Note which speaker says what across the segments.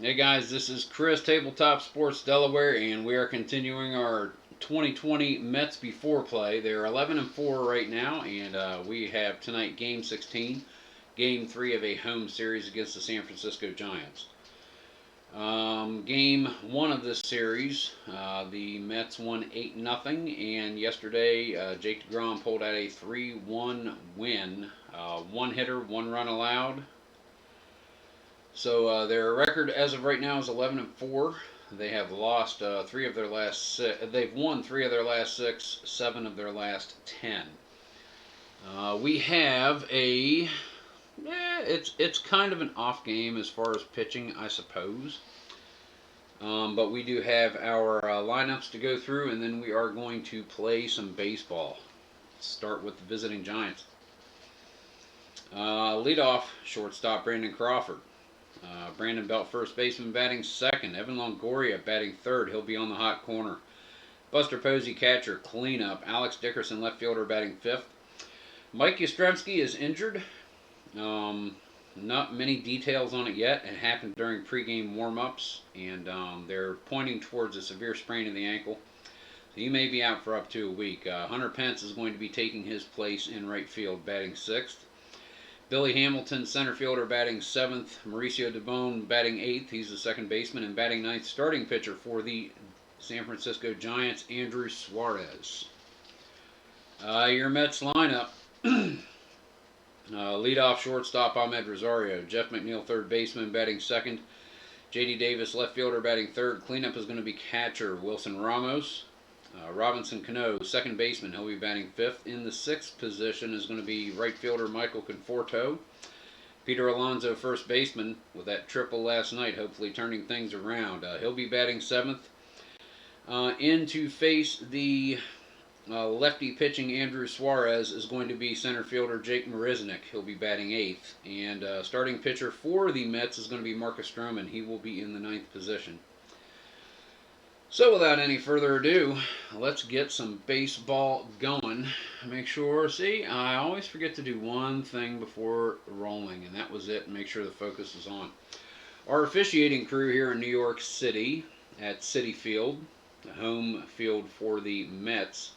Speaker 1: Hey guys, this is Chris, Tabletop Sports Delaware, and we are continuing our 2020 Mets before play. They're 11-4 right now, and we have tonight Game 16, Game 3 of a home series against the San Francisco Giants. Game 1 of this series, the Mets won 8-0, and yesterday Jake DeGrom pulled out a 3-1 win. One hitter, one run allowed. So their record as of right now is 11-4. They have lost three of their last six. They've won three of their last six, 7 of their last 10. We have a it's kind of an off game as far as pitching, I suppose. But we do have our lineups to go through, and then we are going to play some baseball. Let's start with the visiting Giants. Leadoff, shortstop Brandon Crawford. Brandon Belt, first baseman, batting second. Evan Longoria batting third. He'll be on the hot corner. Buster Posey, catcher, cleanup. Alex Dickerson, left fielder, batting fifth. Mike Yastrzemski is injured. Not many details on it yet. It happened during pregame warm-ups, and they're pointing towards a severe sprain of the ankle. So he may be out for up to a week. Hunter Pence is going to be taking his place in right field, batting sixth. Billy Hamilton, center fielder, batting seventh. Mauricio Dubon batting eighth. He's the second baseman, and batting ninth, starting pitcher for the San Francisco Giants, Andrew Suarez. Your Mets lineup. Leadoff shortstop Ahmed Rosario. Jeff McNeil, third baseman, batting second. J.D. Davis, left fielder, batting third. Cleanup is going to be catcher Wilson Ramos. Robinson Cano, second baseman. He'll be batting fifth. In the sixth position is going to be right fielder Michael Conforto. Peter Alonso, first baseman, with that triple last night, hopefully turning things around. He'll be batting seventh. In to face the lefty pitching Andrew Suarez is going to be center fielder Jake Marisnick. He'll be batting eighth. And starting pitcher for the Mets is going to be Marcus Stroman. He will be in the ninth position. So without any further ado, let's get some baseball going. Make sure, see, I always forget to do one thing before rolling, and that was it, and make sure the focus is on. Our officiating crew here in New York City at Citi Field, the home field for the Mets.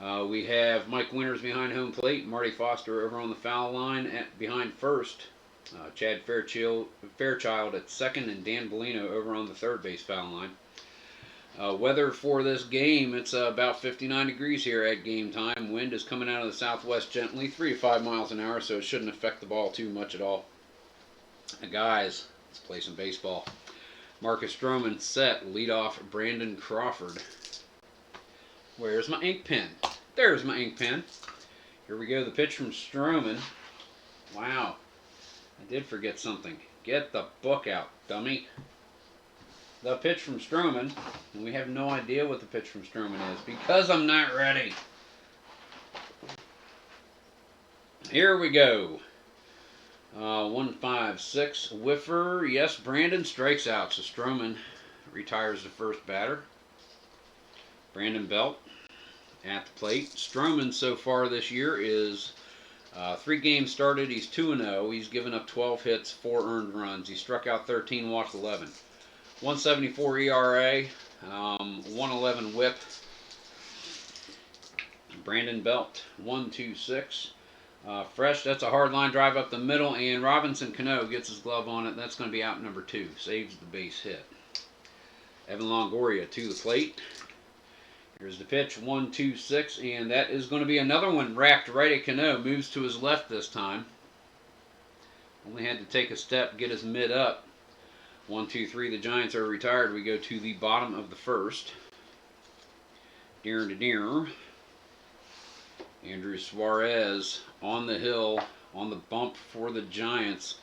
Speaker 1: We have Mike Winters behind home plate, Marty Foster over on the foul line behind first, Chad Fairchild at second, and Dan Bellino over on the third base foul line. Weather for this game, it's about 59 degrees here at game time. Wind is coming out of the southwest gently, 3 to 5 miles an hour, so it shouldn't affect the ball too much at all. Guys, let's play some baseball. Marcus Stroman set, leadoff Brandon Crawford. Where's my ink pen? There's my ink pen. Here we go, the pitch from Stroman. Wow, I did forget something. Get the book out, dummy. The pitch from Stroman, and we have no idea what the pitch from Stroman is because I'm not ready. Here we go. 1-5-6 whiffer. Yes, Brandon strikes out, so Stroman retires the first batter. Brandon Belt at the plate. Stroman so far this year is 3 games started. He's 2-0. He's given up 12 hits, 4 earned runs. He struck out 13, walked 11. 174 ERA, 111 whip. Brandon Belt, 1-2-6. Fresh, that's a hard line drive up the middle, and Robinson Cano gets his glove on it. That's going to be out number 2. Saves the base hit. Evan Longoria to the plate. Here's the pitch, 1-2-6, and that is going to be another one racked right at Cano. Moves to his left this time. Only had to take a step, get his mid up. 1-2-3, the Giants are retired. We go to the bottom of the first. Deer to deer. Andrew Suarez on the hill, on the bump for the Giants.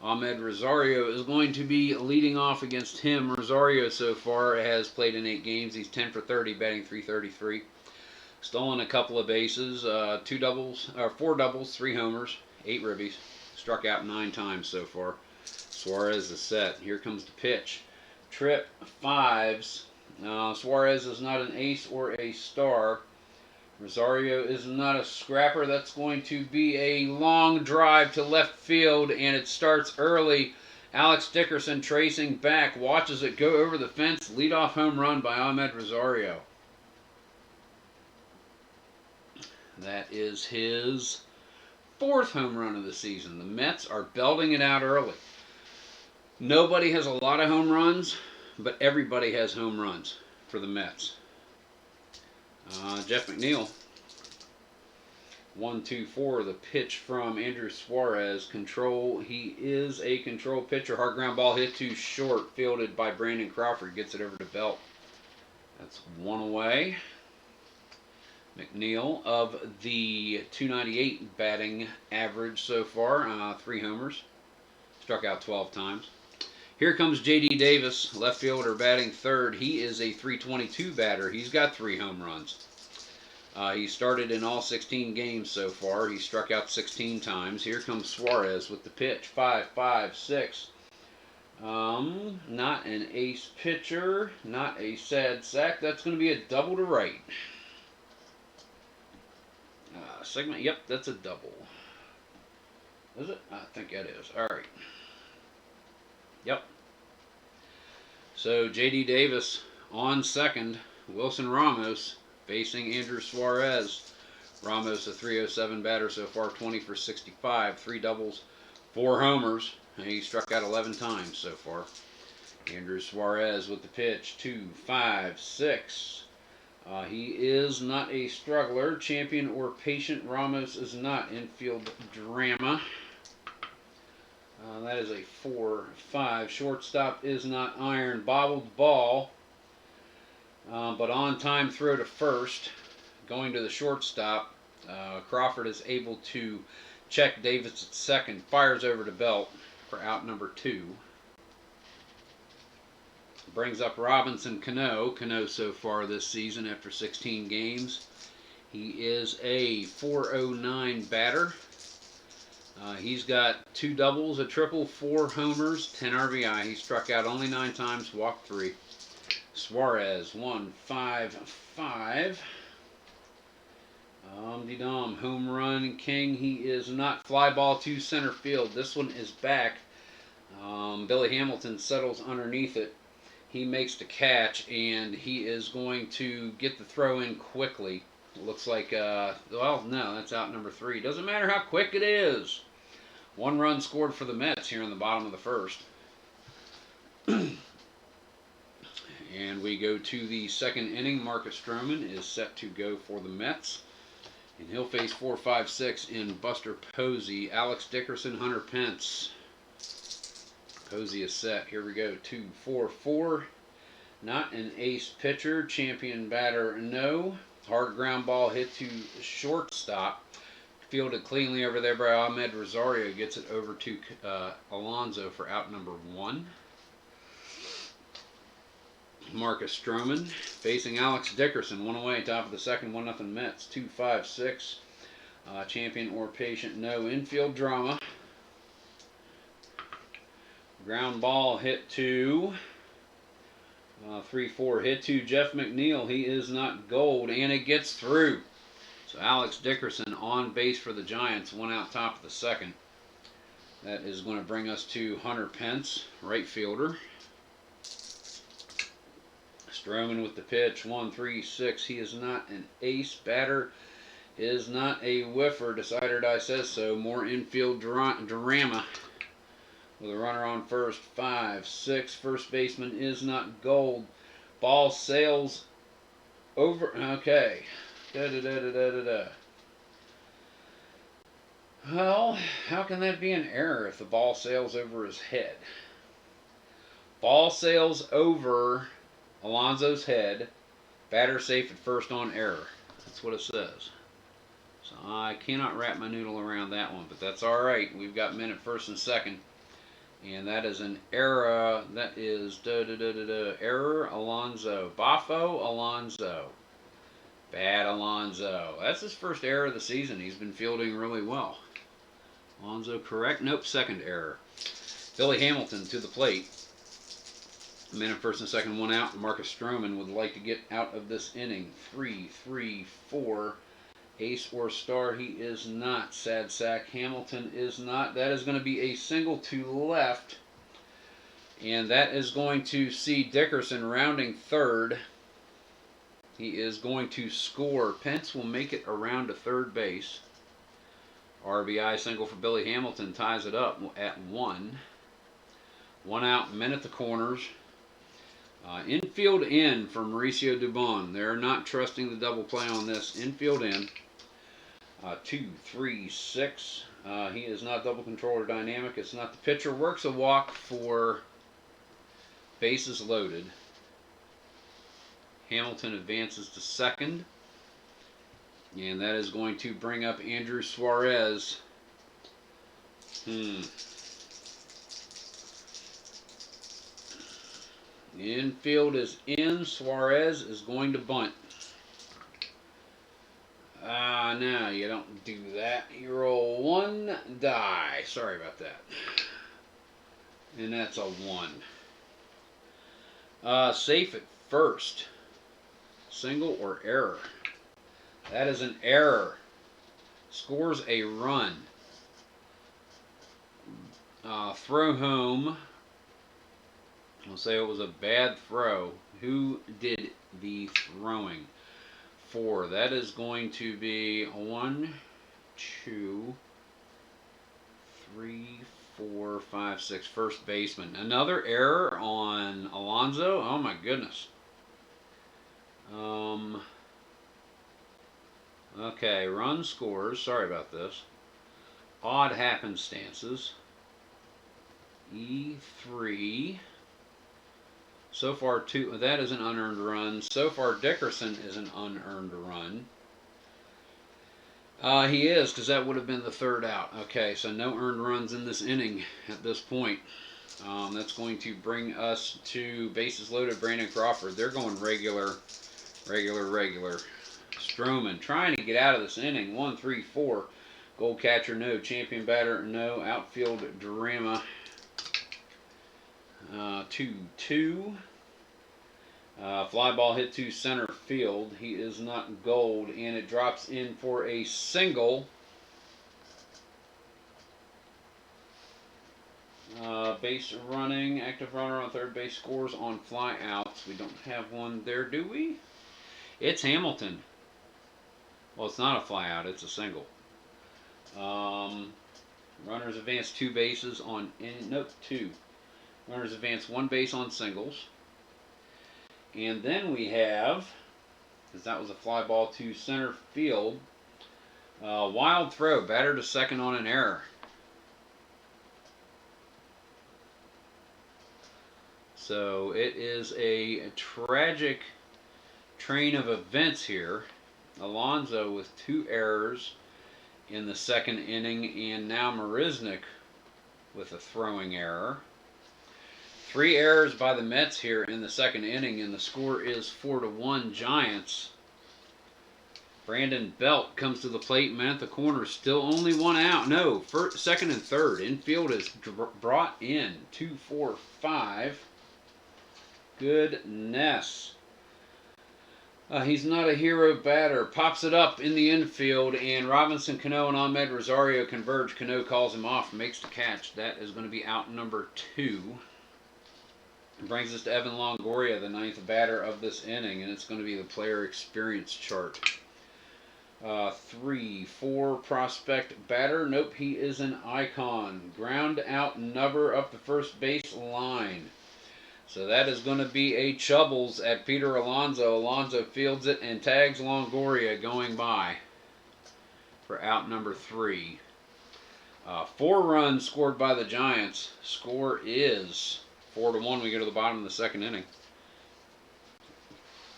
Speaker 1: Ahmed Rosario is going to be leading off against him. Rosario so far has played in 8 games. He's 10 for 30, batting .333. Stolen a couple of bases, 4 doubles, 3 homers, 8 ribbies. Struck out 9 times so far. Suarez is set. Here comes the pitch. Trip 5s. Suarez is not an ace or a star. Rosario is not a scrapper. That's going to be a long drive to left field, and it starts early. Alex Dickerson tracing back, watches it go over the fence. Leadoff home run by Ahmed Rosario. That is his 4th home run of the season. The Mets are belting it out early. Nobody has a lot of home runs, but everybody has home runs for the Mets. Jeff McNeil. 1-2-4, the pitch from Andrew Suarez. Control. He is a control pitcher. Hard ground ball hit too short. Fielded by Brandon Crawford. Gets it over to Belt. That's 1 away. McNeil of the .298 batting average so far. 3 homers. Struck out 12 times. Here comes J.D. Davis, left fielder, batting 3rd. He is a .322 batter. He's got 3 home runs. He started in all 16 games so far. He struck out 16 times. Here comes Suarez with the pitch. 5-5-6. Not an ace pitcher. Not a sad sack. That's going to be a double to right. Segment. Yep, that's a double. Is it? I think that is. All right. Yep. So J.D. Davis on second. Wilson Ramos facing Andrew Suarez. Ramos a .307 batter so far, 20 for 65, 3 doubles, 4 homers. And he struck out 11 times so far. Andrew Suarez with the pitch, 2-5-6. He is not a struggler. Champion or patient. Ramos is not. Infield drama. That is a 4-5. Shortstop is not iron. Bobbled ball. But on time throw to first. Going to the shortstop. Crawford is able to check Davis at second. Fires over to Belt for out number 2. Brings up Robinson Cano. Cano so far this season after 16 games. He is a .409 batter. He's got 2 doubles, a triple, 4 homers, 10 RBI. He struck out only 9 times, walked 3. Suarez, 1-5-5. Home run king. He is not. Fly ball to center field. This one is back. Billy Hamilton settles underneath it. He makes the catch, and he is going to get the throw in quickly. It looks like, well, no, that's out number 3. Doesn't matter how quick it is. 1 run scored for the Mets here in the bottom of the first. And we go to the second inning. Marcus Stroman is set to go for the Mets. And he'll face 4-5-6 in Buster Posey. Alex Dickerson, Hunter Pence. Posey is set. Here we go. 2-4-4. Not an ace pitcher. Champion batter, no. Hard ground ball hit to shortstop. Fielded cleanly over there by Ahmed Rosario. Gets it over to Alonso for out number 1. Marcus Stroman facing Alex Dickerson. 1 away, top of the second, 1-0 Mets. 2-5-6. Champion or patient, no. Infield drama. Ground ball hit to 3-4 hit to Jeff McNeil. He is not gold, and it gets through. So Alex Dickerson on base for the Giants. 1 out, top of the second. That is going to bring us to Hunter Pence, right fielder. Stroman with the pitch, 1-3-6. He is not an ace batter. Is not a whiffer. Decider Die says so. More infield drama. With a runner on first, 5-6. First baseman is not gold. Ball sails over. Okay. Well, how can that be an error if the ball sails over his head? Ball sails over Alonso's head. Batter safe at first on error. That's what it says. So I cannot wrap my noodle around that one, but that's all right. We've got men at first and second. And that is an error. That is error Alonso. Bafo Alonso. Bad Alonso. That's his first error of the season. He's been fielding really well. Alonso correct? Nope, second error. Billy Hamilton to the plate. Men at first and second, 1 out. Marcus Stroman would like to get out of this inning. 3-3-4. Ace or star, he is not. Sad sack, Hamilton is not. That is going to be a single to left. And that is going to see Dickerson rounding third. He is going to score. Pence will make it around to third base. RBI single for Billy Hamilton ties it up at 1. 1 out, men at the corners. Infield in for Mauricio Dubon. They're not trusting the double play on this. Infield in. 2, 3, 6. He is not double control or dynamic. It's not the pitcher. Works a walk for bases loaded. Hamilton advances to second. And that is going to bring up Andrew Suarez. The infield is in. Suarez is going to bunt. No, you don't do that. You roll 1 die. Sorry about that. And that's a 1. Safe at first. Single or error? That is an error. Scores a run. Throw home. I'll say it was a bad throw. Who did the throwing? 4. That is going to be 1, 2, 3, 4, 5, 6. First baseman. Another error on Alonso. Oh my goodness. Okay, run scores. Sorry about this. Odd happenstances. E3. So far, 2. That is an unearned run. So far, Dickerson is an unearned run. He is, because that would have been the 3rd out. Okay, so no earned runs in this inning at this point. That's going to bring us to bases loaded. Brandon Crawford. They're going regular. Stroman trying to get out of this inning. 1, 3, 4. Gold catcher, no. Champion batter, no. Outfield drama. 2, 2. Fly ball hit to center field. He is not gold, and it drops in for a single. Base running, active runner on third base scores on fly outs. We don't have one there, do we? It's Hamilton. Well, it's not a fly out, it's a single. Runners advance 2 bases on, nope, 2. Runners advance 1 base on singles. And then we have, because that was a fly ball to center field, wild throw, batter to second on an error. So it is a tragic train of events here. Alonso with 2 errors in the 2nd inning, and now Marisnik with a throwing error. 3 errors by the Mets here in the 2nd inning, and the score is 4-1 Giants. Brandon Belt comes to the plate, man at the corner, still only 1 out. No, 2nd and 3rd. Infield is brought in. 2, 4, 5. Goodness. He's not a hero batter. Pops it up in the infield, and Robinson Cano and Ahmed Rosario converge. Cano calls him off, makes the catch. That is going to be out number 2. It brings us to Evan Longoria, the 9th batter of this inning, and it's going to be the player experience chart. 3, 4 prospect batter. Nope, he is an icon. Ground out number up the first base line. So that is going to be a Chubbles at Peter Alonso. Alonso fields it and tags Longoria going by for out number 3. 4 runs scored by the Giants. Score is 4-1. We go to the bottom of the 2nd inning.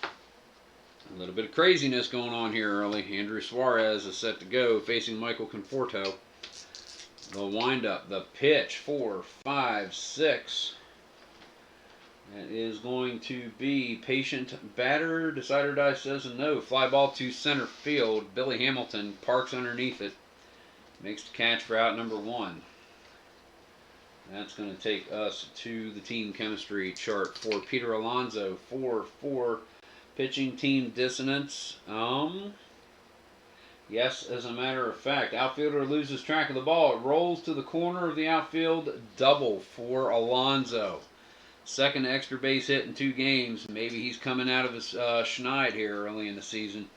Speaker 1: A little bit of craziness going on here early. Andrew Suarez is set to go facing Michael Conforto. The windup, the pitch, 4, 5, 6. That is going to be patient batter. Decider die says no. Fly ball to center field. Billy Hamilton parks underneath it. Makes the catch for out number 1. That's going to take us to the team chemistry chart for Peter Alonso. 4, 4. Pitching team dissonance. Yes, as a matter of fact. Outfielder loses track of the ball. It rolls to the corner of the outfield. Double for Alonso. Second extra base hit in 2 games. Maybe he's coming out of his schneid here early in the season.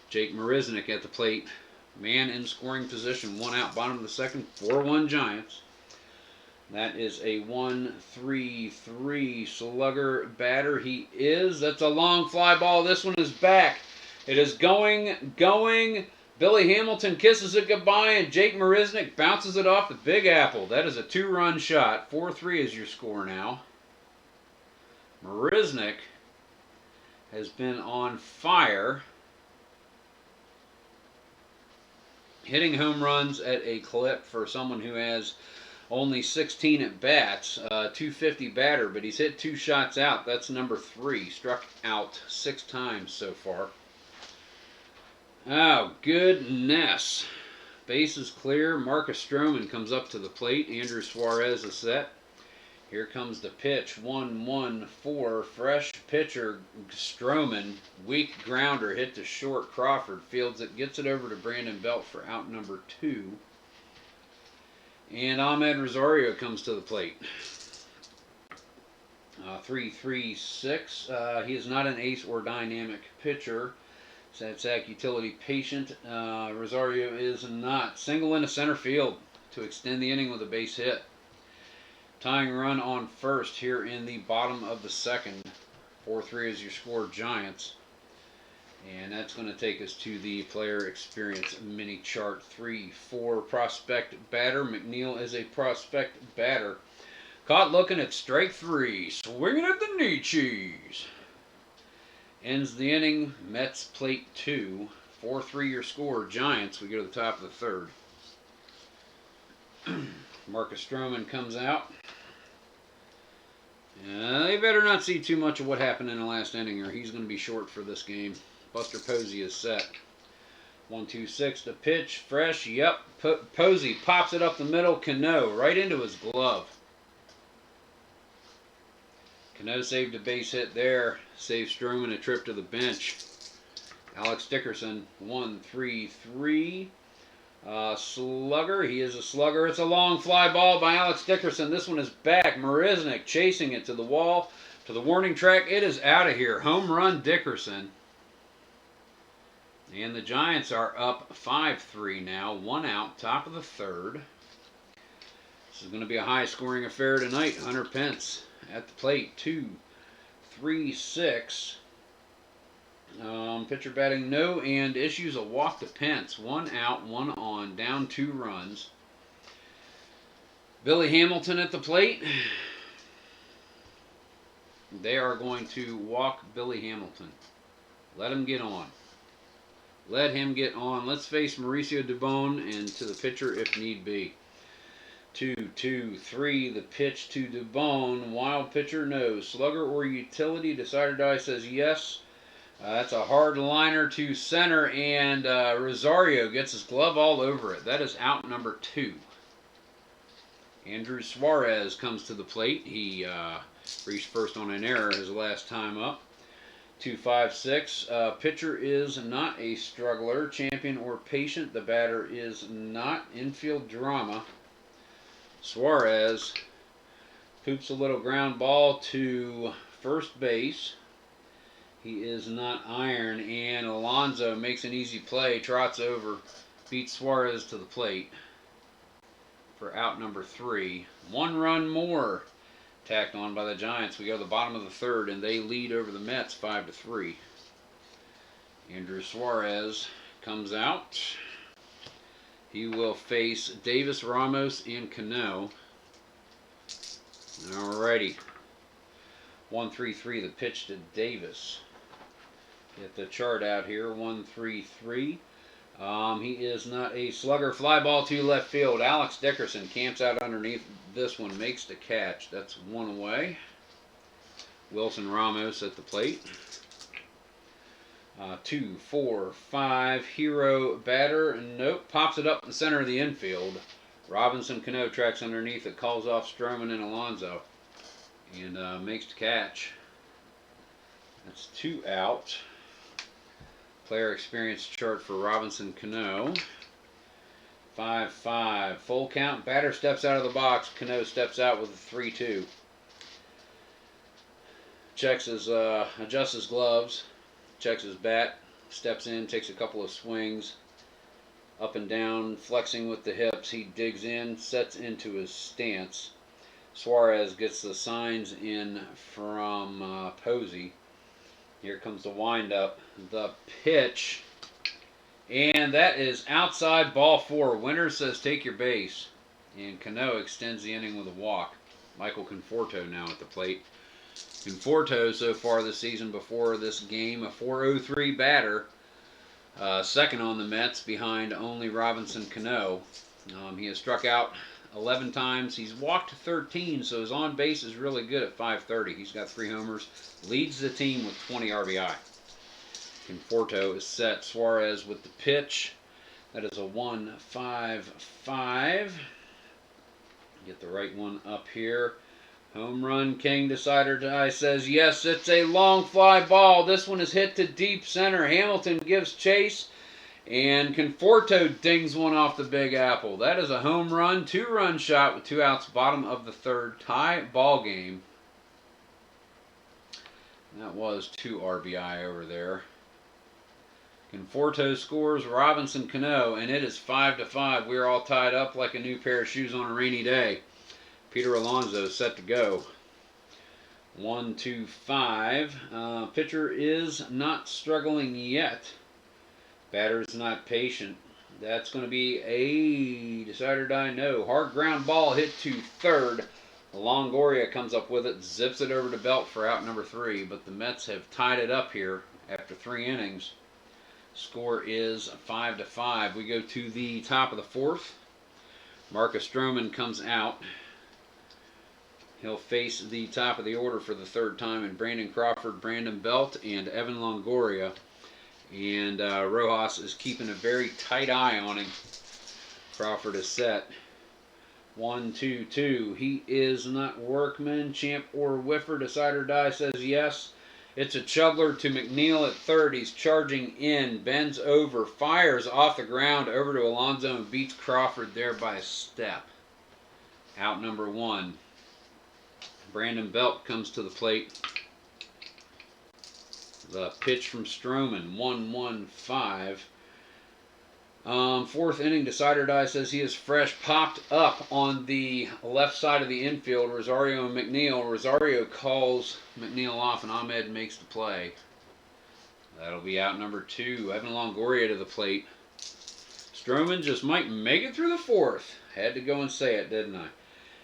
Speaker 1: Jake Marisnick at the plate. Man in scoring position. 1 out. Bottom of the second. 4-1 Giants. That is a 1-3-3 slugger batter. He is. That's a long fly ball. This one is back. It is going. Billy Hamilton kisses it goodbye, and Jake Marisnick bounces it off the Big Apple. That is a 2-run shot. 4-3 is your score now. Marisnick has been on fire, hitting home runs at a clip for someone who has only 16 at bats, 250 batter, but he's hit 2 shots out. That's number 3. Struck out 6 times so far. Oh, goodness. Base is clear. Marcus Stroman comes up to the plate. Andrew Suarez is set. Here comes the pitch. 1-1-4. Fresh pitcher Stroman. Weak grounder hit to short. Crawford fields it. Gets it over to Brandon Belt for out number 2. And Ahmed Rosario comes to the plate. 3-3-6. He is not an ace or dynamic pitcher. Sack utility patient. Rosario is not. Single into center field to extend the inning with a base hit. Tying run on first here in the bottom of the second. 4-3 is your score, Giants. And that's going to take us to the player experience mini chart. 3-4 prospect batter. McNeil is a prospect batter. Caught looking at strike 3. Swinging at the knee cheese. Ends the inning. Mets plate 2. 4-3 your score, Giants. We go to the top of the third. Marcus Stroman comes out. They better not see too much of what happened in the last inning, or he's going to be short for this game. Buster Posey is set. 1-2-6 to pitch. Fresh. Yep. Posey pops it up the middle. Cano right into his glove. Cano saved a base hit there. Saved Stroman a trip to the bench. Alex Dickerson. 1-3-3. Slugger. He is a slugger. It's a long fly ball by Alex Dickerson. This one is back. Marisnick chasing it to the wall. To the warning track. It is out of here. Home run Dickerson. And the Giants are up 5-3 now. 1 out. Top of the third. This is going to be a high-scoring affair tonight. Hunter Pence at the plate. 2-3-6. Pitcher batting no, and issues a walk to Pence. 1 out, 1 on, down 2 runs. Billy Hamilton at the plate. They are going to walk Billy Hamilton. Let him get on. Let him get on. Let's face Mauricio Dubon and to the pitcher if need be. 2-2-3. The pitch to Dubon. Wild pitcher, no. Slugger or utility. Decider die says yes. That's a hard liner to center, and Rosario gets his glove all over it. That is out number 2. Andrew Suarez comes to the plate. He reached first on an error his last time up. 2-5-6. Pitcher is not a struggler, champion, or patient. The batter is not. Infield drama. Suarez poops a little ground ball to first base. He is not iron, and Alonso makes an easy play, trots over, beats Suarez to the plate for out number 3. 1 run more tacked on by the Giants. We go to the bottom of the third, and they lead over the Mets 5-3. Andrew Suarez comes out. He will face Davis, Ramos, and Cano. Alrighty. 1-3-3, the pitch to Davis. Get the chart out here. 1-3-3. He is not a slugger. Fly ball to left field. Alex Dickerson camps out underneath this one. Makes the catch. That's 1 away. Wilson Ramos at the plate. 2-4-5. Hero batter. Nope. Pops it up in the center of the infield. Robinson Cano tracks underneath it. Calls off Stroman and Alonso. And makes the catch. That's 2 out. Player experience chart for Robinson Cano. 5-5. Full count. Batter steps out of the box. Cano steps out with a 3-2. Checks his, adjusts his gloves, checks his bat, steps in, takes a couple of swings, up and down, flexing with the hips. He digs in, sets into his stance. Suarez gets the signs in from Posey. Here comes the windup, the pitch, and that is outside, ball 4. Winter says take your base, and Cano extends the inning with a walk. Michael Conforto now at the plate. Conforto so far this season before this game, a .403 batter, second on the Mets behind only Robinson Cano. He has struck out 11 times. He's walked 13, so his on base is really good at .530. He's got 3 homers, leads the team with 20 RBI. Conforto is set. Suarez with the pitch. That is a 1-5-5. Get the right one up here. Home run king, decider die says yes. It's a long fly ball. This one is hit to deep center. Hamilton gives chase, and Conforto dings one off the Big Apple. That is a home run, 2-run shot with 2 outs, bottom of the 3rd, tie ball game. That was 2 RBI over there. Conforto scores, Robinson Cano, and it is 5-5. We are all tied up like a new pair of shoes on a rainy day. Peter Alonso set to go. 1-2-5. Pitcher is not struggling yet. Batter is not patient. That's going to be a decider die no. Hard ground ball hit to 3rd. Longoria comes up with it, zips it over to Belt for out number 3. But the Mets have tied it up here after 3 innings. Score is 5-5. We go to the top of the 4th. Marcus Stroman comes out. He'll face the top of the order for the 3rd time in Brandon Crawford, Brandon Belt, and Evan Longoria. And Rojas is keeping a very tight eye on him. Crawford is set. 1-2-2. He is not workman, champ, or whiffer. Decider die says yes. It's a Chugler to McNeil at 3rd. He's charging in, bends over, fires off the ground over to Alonso and beats Crawford there by a step. Out number 1. Brandon Belt comes to the plate. The pitch from Stroman, 1-1-5. 4th inning, decider die says he is fresh. Popped up on the left side of the infield, Rosario and McNeil. Rosario calls McNeil off, and Ahmed makes the play. That'll be out number 2. Evan Longoria to the plate. Stroman just might make it through the 4th. Had to go and say it, didn't I?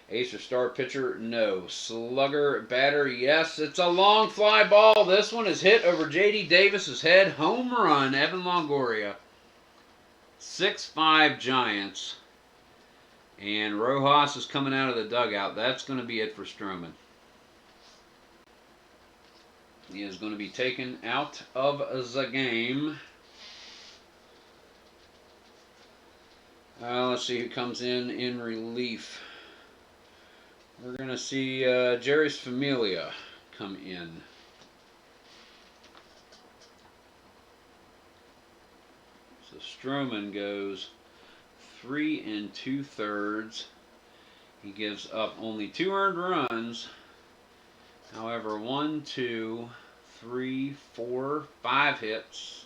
Speaker 1: Ace or star pitcher, no. Slugger, batter, yes. It's a long fly ball. This one is hit over J.D. Davis's head. Home run, Evan Longoria. 6-5 Giants. And Rojas is coming out of the dugout. That's going to be it for Stroman. He is going to be taken out of the game. Let's see who comes in relief. We're going to see Jerry's Familia come in. So Stroman goes 3 2/3. He gives up only 2 earned runs. However, 1, 2, 3, 4, 5 hits.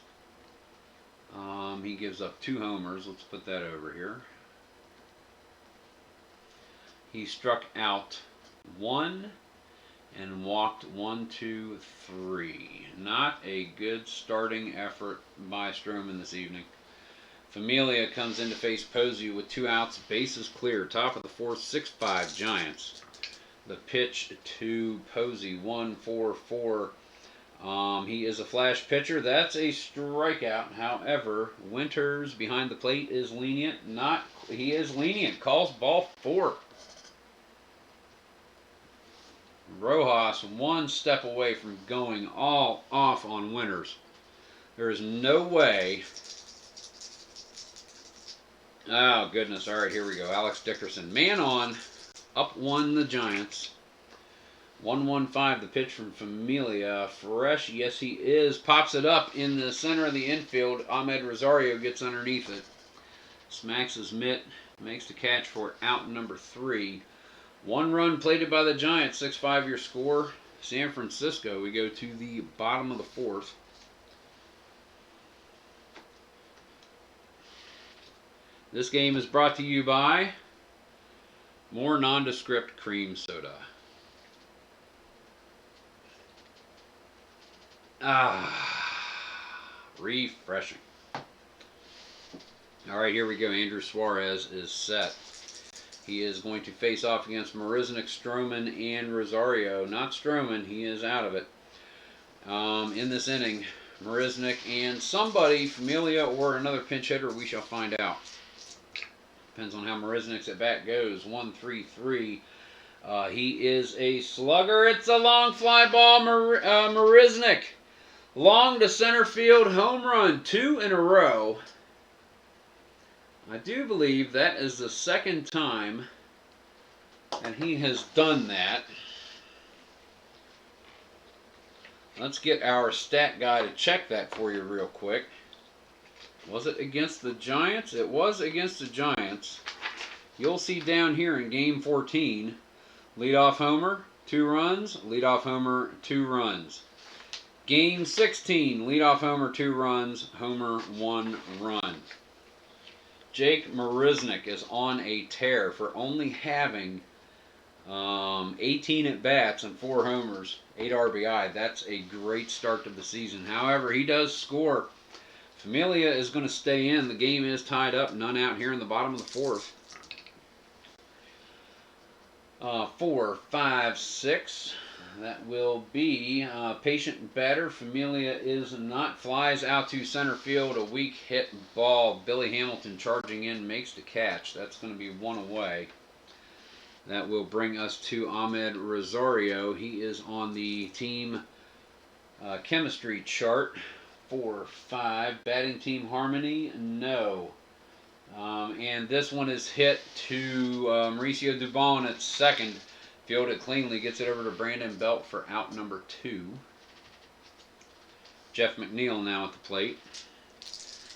Speaker 1: He gives up 2 homers. Let's put that over here. He struck out 1 and walked 1, 2, 3. Not a good starting effort by Stroman this evening. Familia comes in to face Posey with 2 outs, bases clear. Top of the 4th, 6-5 Giants. The pitch to Posey, 1-4-4. He is a flash pitcher. That's a strikeout. However, Winters behind the plate is lenient. He is lenient. Calls ball 4. Rojas 1 step away from going all off on Winters. There is no way. Oh, goodness. All right, here we go. Alex Dickerson. Man on. Up 1 the Giants. 1-1-5 the pitch from Familia. Fresh. Yes, he is. Pops it up in the center of the infield. Ahmed Rosario gets underneath it. Smacks his mitt. Makes the catch for out number 3. 1 run plated by the Giants. 6-5 your score. San Francisco. We go to the bottom of the fourth. This game is brought to you by more nondescript cream soda. Refreshing. All right, here we go. Andrew Suarez is set. He is going to face off against Marisnick, Stroman, and Rosario. Not Stroman. He is out of it. In this inning, Marisnick and somebody, Familia or another pinch hitter, we shall find out. Depends on how Marisnick's at bat goes. 1-3-3. He is a slugger. It's a long fly ball. Marisnick. Long to center field. Home run. 2 in a row. I do believe that is the second time and he has done that. Let's get our stat guy to check that for you real quick. Was it against the Giants? It was against the Giants. You'll see down here in Game 14, leadoff homer, 2 runs, leadoff homer, 2 runs. Game 16, leadoff homer, 2 runs, homer, 1 run. Jake Marisnick is on a tear for only having 18 at-bats and 4 homers, 8 RBI. That's a great start to the season. However, he does score. Familia is going to stay in. The game is tied up, none out here in the bottom of the fourth. 4, 5, 6. That will be patient batter. Familia is not. Flies out to center field. A weak hit ball. Billy Hamilton charging in, makes the catch. That's going to be 1 away. That will bring us to Ahmed Rosario. He is on the team chemistry chart. 4, 5. Batting team harmony? No. And this one is hit to Mauricio Dubon at second. Fielded cleanly. Gets it over to Brandon Belt for out number 2. Jeff McNeil now at the plate.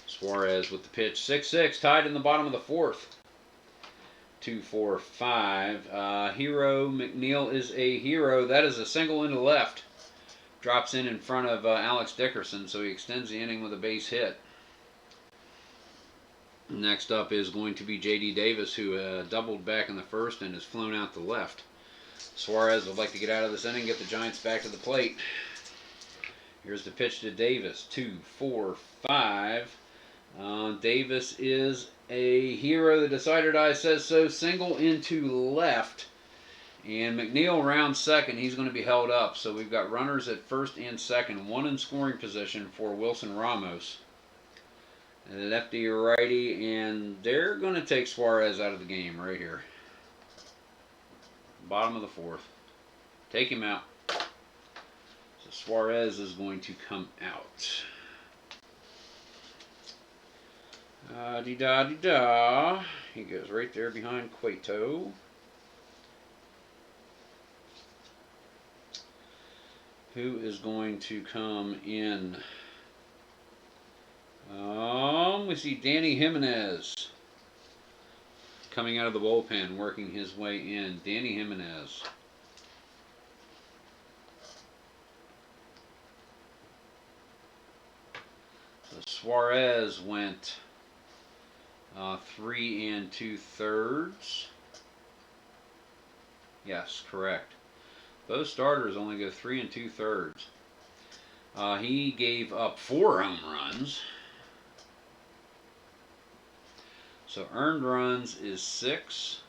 Speaker 1: Suarez with the pitch. 6-6. Tied in the bottom of the fourth. 2, 4, 5. Hero McNeil is a hero. That is a single into left. Drops in front of Alex Dickerson, so he extends the inning with a base hit. Next up is going to be J.D. Davis, who doubled back in the first and has flown out to left. Suarez would like to get out of this inning, get the Giants back to the plate. Here's the pitch to Davis. 2, 4, 5. Davis is a hero. The decider die says so. Single into left. And McNeil rounds second. He's going to be held up. So we've got runners at first and second. 1 in scoring position for Wilson Ramos. Lefty or righty. And they're going to take Suarez out of the game right here. Bottom of the fourth. Take him out. So Suarez is going to come out. Da-dee-da-dee-da. He goes right there behind Cueto. Who is going to come in? We see Danny Jimenez coming out of the bullpen, working his way in. Danny Jimenez. So Suarez went 3 2/3. Yes, correct. Both starters only go 3 2/3. He gave up 4 home runs. So earned runs is 6.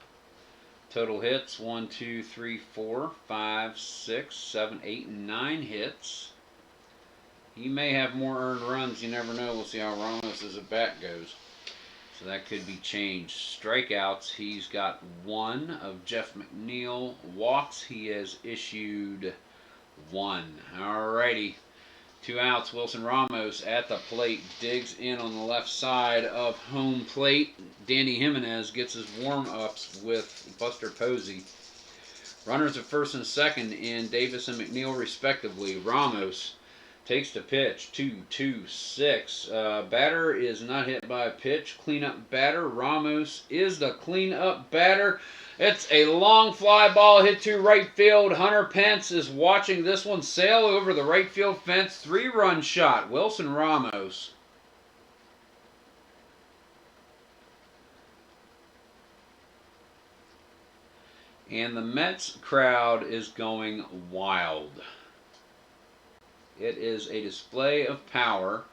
Speaker 1: Total hits 1, 2, 3, 4, 5, 6, 7, 8, and 9 hits. He may have more earned runs. You never know. We'll see how Ramos' at bat goes. So that could be changed. Strikeouts, he's got 1 of Jeff McNeil. Walks, he has issued 1. Alrighty. 2 outs. Wilson Ramos at the plate. Digs in on the left side of home plate. Danny Jimenez gets his warm-ups with Buster Posey. Runners at first and second in Davis and McNeil respectively. Ramos takes the pitch. 2-2-6. Batter is not hit by a pitch. Cleanup batter. Ramos is the cleanup batter. It's a long fly ball hit to right field. Hunter Pence is watching this one sail over the right field fence. 3-run shot. Wilson Ramos. And the Mets crowd is going wild. It is a display of power.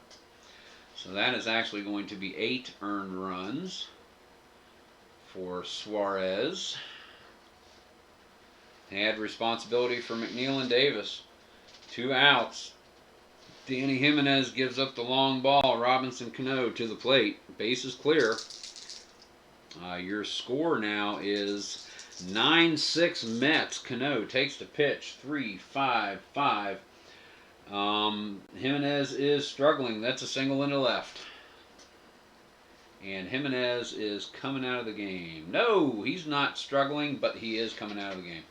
Speaker 1: So that is actually going to be 8 earned runs for Suarez. They had responsibility for McNeil and Davis. 2 outs. Danny Jimenez gives up the long ball. Robinson Cano to the plate. Base is clear. Your score now is 9-6 Mets. Cano takes the pitch. 3-5-5. Jimenez is struggling. That's a single into left. And Jimenez is coming out of the game. No, he's not struggling, but he is coming out of the game.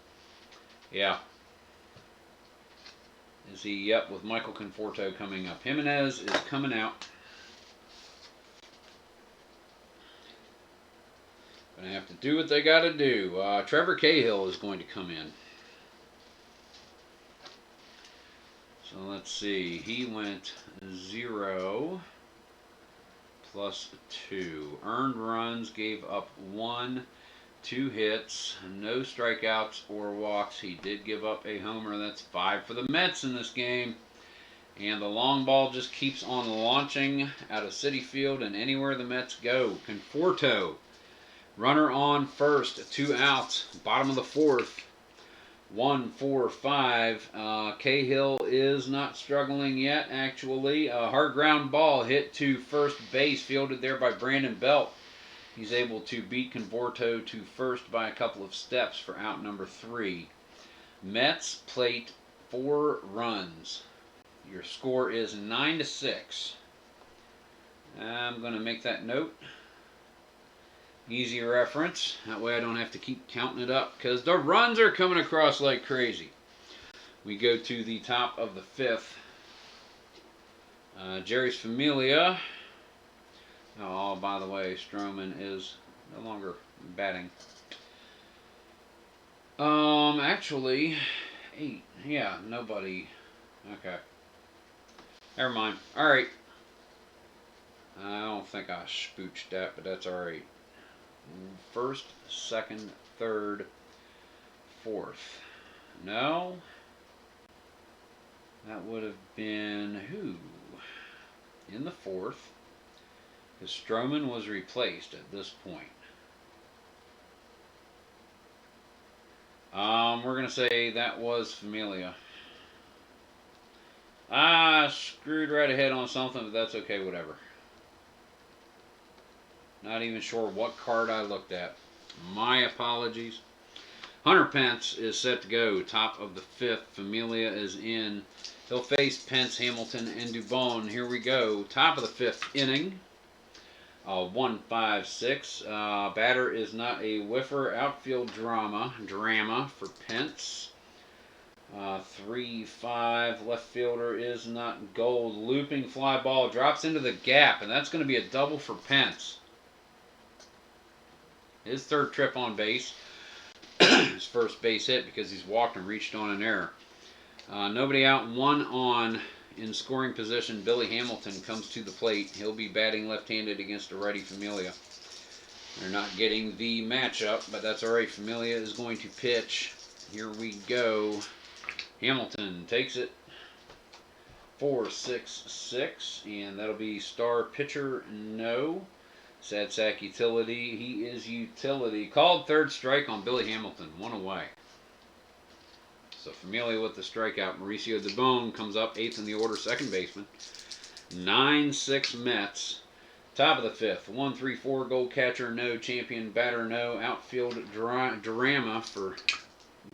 Speaker 1: Yeah. Is he? Yep, with Michael Conforto coming up. Jimenez is coming out. Gonna have to do what they gotta do. Trevor Cahill is going to come in. So let's see. He went 0 plus 2. Earned runs, gave up 1, 2 hits, no strikeouts or walks. He did give up a homer. That's 5 for the Mets in this game. And the long ball just keeps on launching out of Citi Field and anywhere the Mets go. Conforto, runner on first, 2 outs, bottom of the 4th. 1-4-5. Cahill is not struggling yet, actually. A hard ground ball hit to first base, fielded there by Brandon Belt. He's able to beat Conforto to first by a couple of steps for out number 3. Mets plate 4 runs. Your score is 9-6. I'm going to make that note. Easy reference. That way I don't have to keep counting it up because the runs are coming across like crazy. We go to the top of the 5th. Jerry's Familia. Oh, by the way, Stroman is no longer batting. Actually, 8. Yeah, nobody. Okay. Never mind. Alright. I don't think I spooched that, but that's alright. 1st, 2nd, 3rd, 4th. No. That would have been who? In the 4th. Because Stroman was replaced at this point. We're going to say that was Familia. Screwed right ahead on something, but that's okay, whatever. Not even sure what card I looked at. My apologies. Hunter Pence is set to go. Top of the 5th. Familia is in. He'll face Pence, Hamilton, and Dubon. Here we go. Top of the 5th inning. 1-5-6. Batter is not a whiffer. Outfield drama for Pence. 3-5. Left fielder is not gold. Looping fly ball drops into the gap, and that's going to be a double for Pence. His 3rd trip on base. His first base hit because he's walked and reached on an error. Nobody out, 1 on in scoring position. Billy Hamilton comes to the plate. He'll be batting left-handed against a righty Familia. They're not getting the matchup, but that's all right. Familia is going to pitch. Here we go. Hamilton takes it. 4-6-6, and that'll be star pitcher no. Sad sack utility. He is utility. Called 3rd strike on Billy Hamilton. 1 away. So Familia with the strikeout. Mauricio Dubon comes up 8th in the order, 2nd baseman. 9-6 Mets. Top of the 5th. 1-3-4 gold catcher no. Champion batter no. Outfield drama for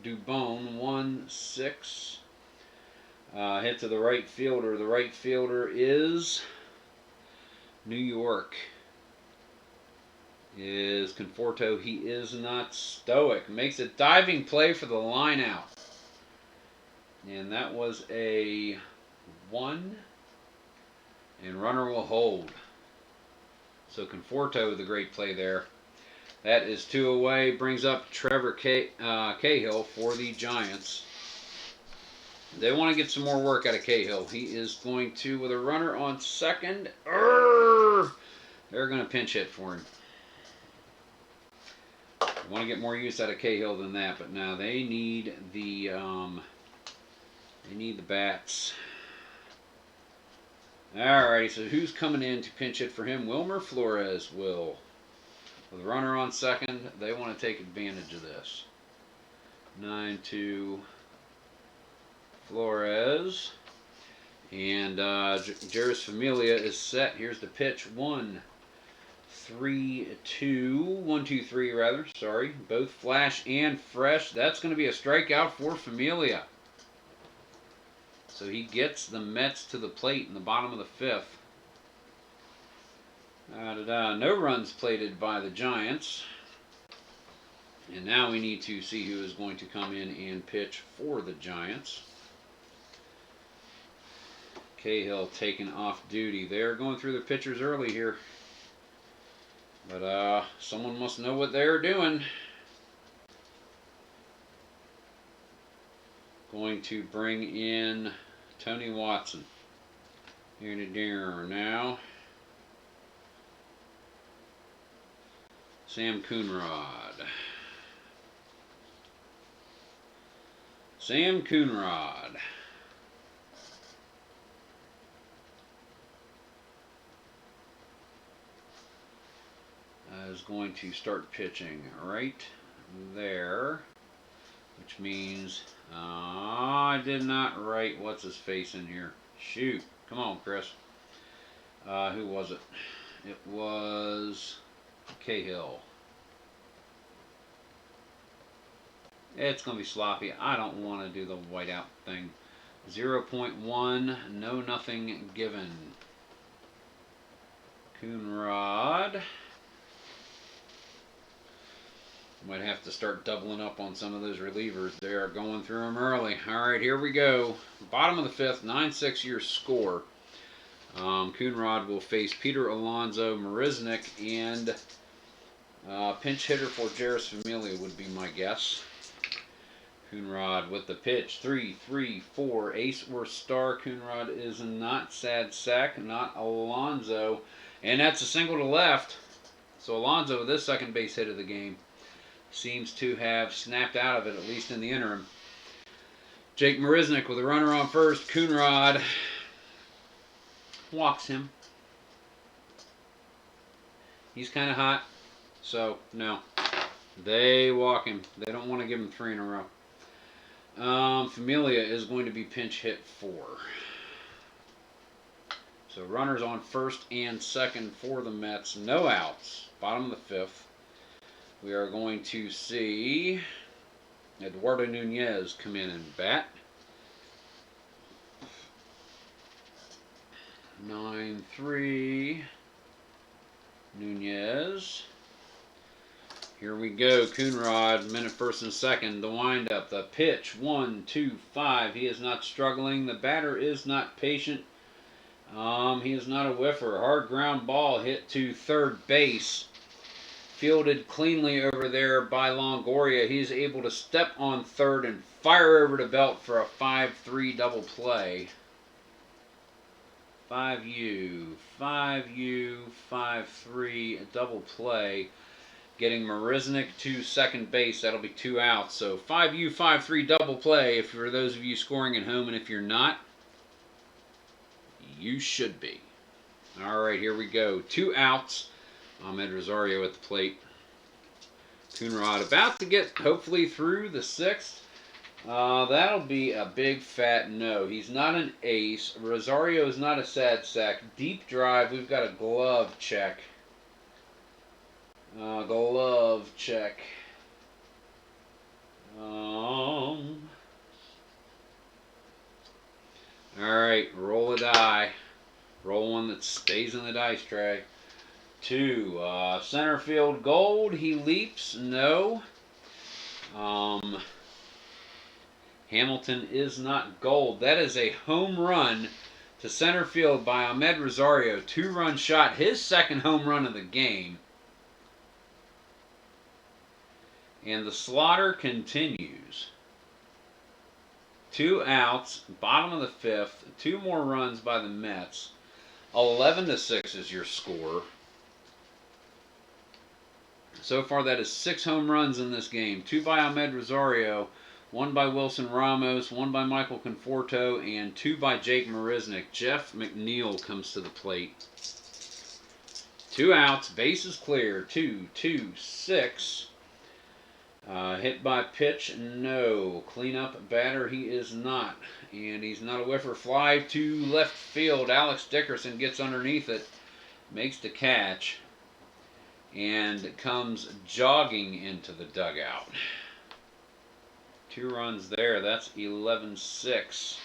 Speaker 1: Dubon. 1-6. Hit to the right fielder. The right fielder is New York. Is Conforto. He is not stoic. Makes a diving play for the line out. And that was a 1, and runner will hold. So Conforto with a great play there. That is 2 away. Brings up Trevor Cahill for the Giants. They want to get some more work out of Cahill. He is going to, with a runner on second. They're going to pinch hit for him. They want to get more use out of Cahill than that, but now they need the bats. Alrighty, so who's coming in to pinch hit for him? Wilmer Flores will. With a runner on second, they want to take advantage of this. 9-2 Flores. And Jairus Familia is set. Here's the pitch. 1-3-2. 1-2-3 rather. Sorry. Both flash and fresh. That's going to be a strikeout for Familia. So he gets the Mets to the plate in the bottom of the 5th. No runs plated by the Giants. And now we need to see who is going to come in and pitch for the Giants. Cahill taking off duty. They're going through the pitchers early here. But someone must know what they're doing. Going to bring in Tony Watson. Here to dinner now. Sam Coonrod. Sam Coonrod. Is going to start pitching right there, which means I did not write what's his face in here. Shoot, come on, Chris. Who was it? It was Cahill. It's going to be sloppy. I don't want to do the whiteout thing. 0.1, no nothing given. Coonrod. Might have to start doubling up on some of those relievers. They are going through them early. All right, here we go. Bottom of the 5th, 9-6 your score. Coonrod will face Peter Alonso, Marisnik, and pinch hitter for Jairus Familia would be my guess. Coonrod with the pitch. 3-3-4. Ace or star. Coonrod is not sad sack, not Alonso. And that's a single to left. So Alonso with this second base hit of the game seems to have snapped out of it, at least in the interim. Jake Marisnik with a runner on first. Coonrod walks him. He's kind of hot, so no. They walk him. They don't want to give him 3 in a row. Familia is going to be pinch hit for. So runners on first and second for the Mets. No outs. Bottom of the 5th. We are going to see Eduardo Nunez come in and bat. 9-3. Nunez. Here we go. Coonrod, minute first and second. The windup, the pitch. 1-2-5. He is not struggling. The batter is not patient. He is not a whiffer. Hard ground ball hit to third base. Fielded cleanly over there by Longoria. He's able to step on third and fire over the belt for a 5-3 double play. 5U, 5U, 5-3 double play. Getting Marisnik to second base. That'll be 2 outs. So 5U, 5-3 double play. If for those of you scoring at home, and if you're not, you should be. All right, here we go. 2 outs. Ahmed Rosario at the plate. Coonrod about to get, hopefully, through the 6th. That'll be a big fat no. He's not an ace. Rosario is not a sad sack. Deep drive. We've got a glove check. Glove check. All right, roll a die. Roll one that stays in the dice tray. 2. Center field gold. He leaps. No. Hamilton is not gold. That is a home run to center field by Ahmed Rosario. 2-run shot, his second home run of the game. And the slaughter continues. 2 outs, bottom of the 5th. 2 more runs by the Mets. 11-6 is your score. So far, that is 6 home runs in this game. 2 by Ahmed Rosario, 1 by Wilson Ramos, 1 by Michael Conforto, and 2 by Jake Marisnick. Jeff McNeil comes to the plate. 2 outs, bases clear. 2-2-6. Hit by pitch, no. Cleanup batter, he is not. And he's not a whiffer. Fly to left field. Alex Dickerson gets underneath it, makes the catch, and comes jogging into the dugout. 2 runs there. That's 11-6.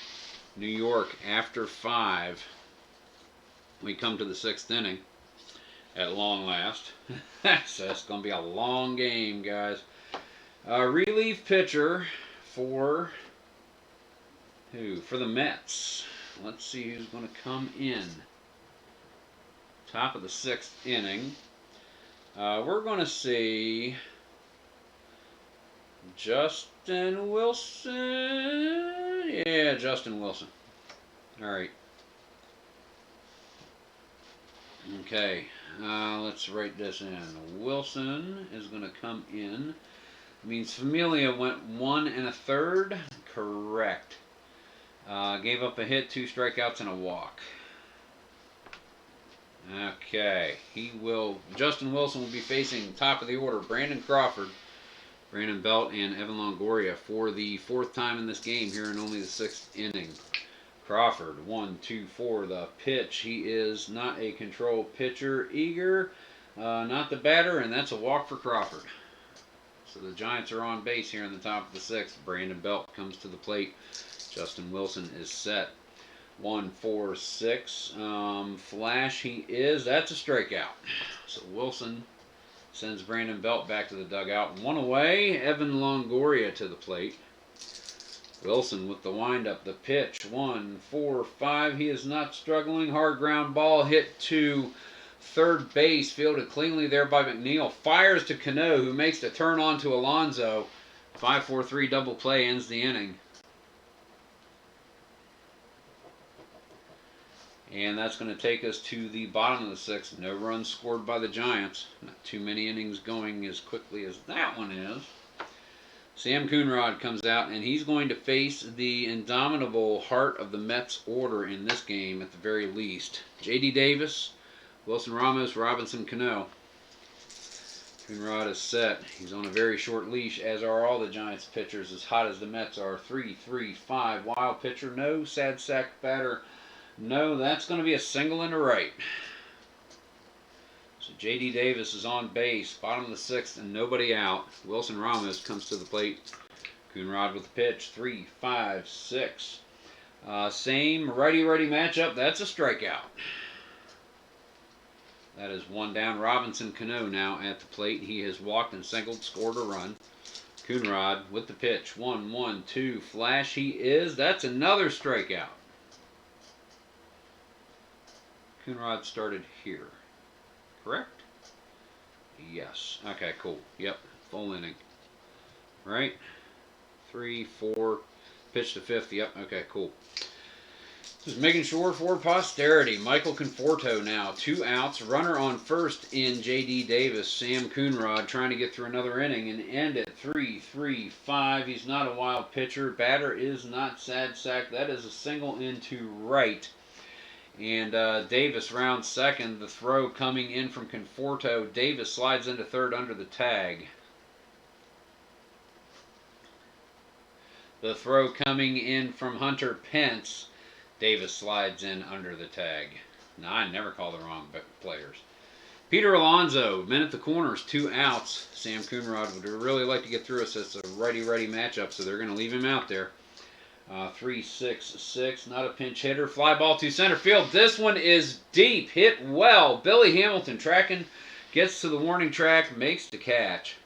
Speaker 1: New York after 5. We come to the 6th inning at long last. So it's going to be a long game, guys. Relief pitcher for who? For the Mets. Let's see who's going to come in. Top of the 6th inning. We're going to see Justin Wilson. Yeah, Justin Wilson. All right. Okay. Let's write this in. Wilson is going to come in. Means Familia went 1 1/3. Correct. Gave up a hit, 2 strikeouts, and a walk. Okay. Justin Wilson will be facing top of the order Brandon Crawford, Brandon Belt, and Evan Longoria for the 4th time in this game here in only the 6th inning. Crawford, 1-2 for the pitch. He is not a control pitcher. Eager, not the batter, and that's a walk for Crawford. So the Giants are on base here in the top of the 6th. Brandon Belt comes to the plate. Justin Wilson is set. 1-4-6. Flash he is. That's a strikeout. So Wilson sends Brandon Belt back to the dugout. 1 away. Evan Longoria to the plate. Wilson with the windup. The pitch. 1-4-5. He is not struggling. Hard ground ball hit to third base, fielded cleanly there by McNeil. Fires to Cano, who makes the turn on to Alonso. 5-4-3 double play ends the inning. And that's going to take us to the bottom of the 6th. No runs scored by the Giants. Not too many innings going as quickly as that one is. Sam Coonrod comes out, and he's going to face the indomitable heart of the Mets order in this game at the very least. J.D. Davis, Wilson Ramos, Robinson Cano. Coonrod is set. He's on a very short leash, as are all the Giants pitchers, as hot as the Mets are. 3-3-5. Wild pitcher, no. Sad sack batter, no. That's going to be a single into right. So J.D. Davis is on base, bottom of the 6th, and nobody out. Wilson Ramos comes to the plate. Coonrod with the pitch. 3-5-6. Same righty-righty matchup. That's a strikeout. That is 1 down. Robinson Cano now at the plate. He has walked and singled, scored a run. Coonrod with the pitch. 1-1-2. Flash he is. That's another strikeout. Coonrod started here. Correct? Yes. Okay, cool. Yep. Full inning. Right? 3, 4. Pitch to 5th. Yep. Okay, cool. Just making sure for posterity. Michael Conforto now. 2 outs. Runner on first in J.D. Davis. Sam Coonrod trying to get through another inning and end it. 3-3-5. He's not a wild pitcher. Batter is not sad sack. That is a single into right. And Davis rounds second. The throw coming in from Conforto. Davis slides into third under the tag. The throw coming in from Hunter Pence. Davis slides in under the tag. Now, I never call the wrong players. Peter Alonso, men at the corners, 2 outs. Sam Coonrod would really like to get through us. It's a righty-righty matchup, so they're going to leave him out there. 3-6-6, not a pinch hitter. Fly ball to center field. This one is deep. Hit well. Billy Hamilton tracking, gets to the warning track, makes the catch.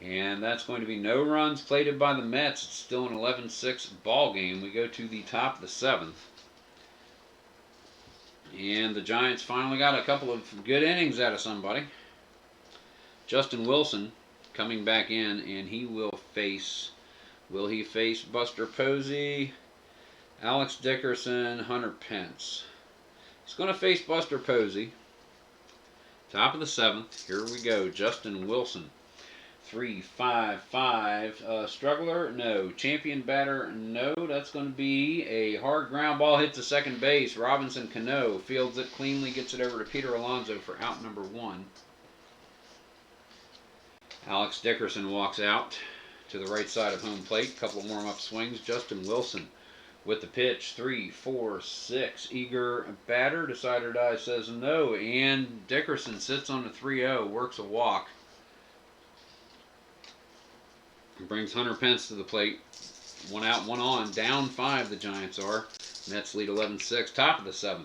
Speaker 1: And that's going to be no runs plated by the Mets. It's still an 11-6 ball game. We go to the top of the 7th. And the Giants finally got a couple of good innings out of somebody. Justin Wilson coming back in, and he will face... Will he face Buster Posey, Alex Dickerson, Hunter Pence? He's going to face Buster Posey. Top of the 7th. Here we go. Justin Wilson. 3-5-5. Struggler? No. Champion batter? No. That's going to be a hard ground ball hit to second base. Robinson Cano fields it cleanly, gets it over to Peter Alonso for out number 1. Alex Dickerson walks out to the right side of home plate. Couple of warm-up swings. Justin Wilson with the pitch. 3-4-6. Eager batter. Decide or die says no. And Dickerson sits on the 3-0. Works a walk. Brings Hunter Pence to the plate. 1 out, 1 on. Down 5 the Giants are. Mets lead 11-6. Top of the 7th.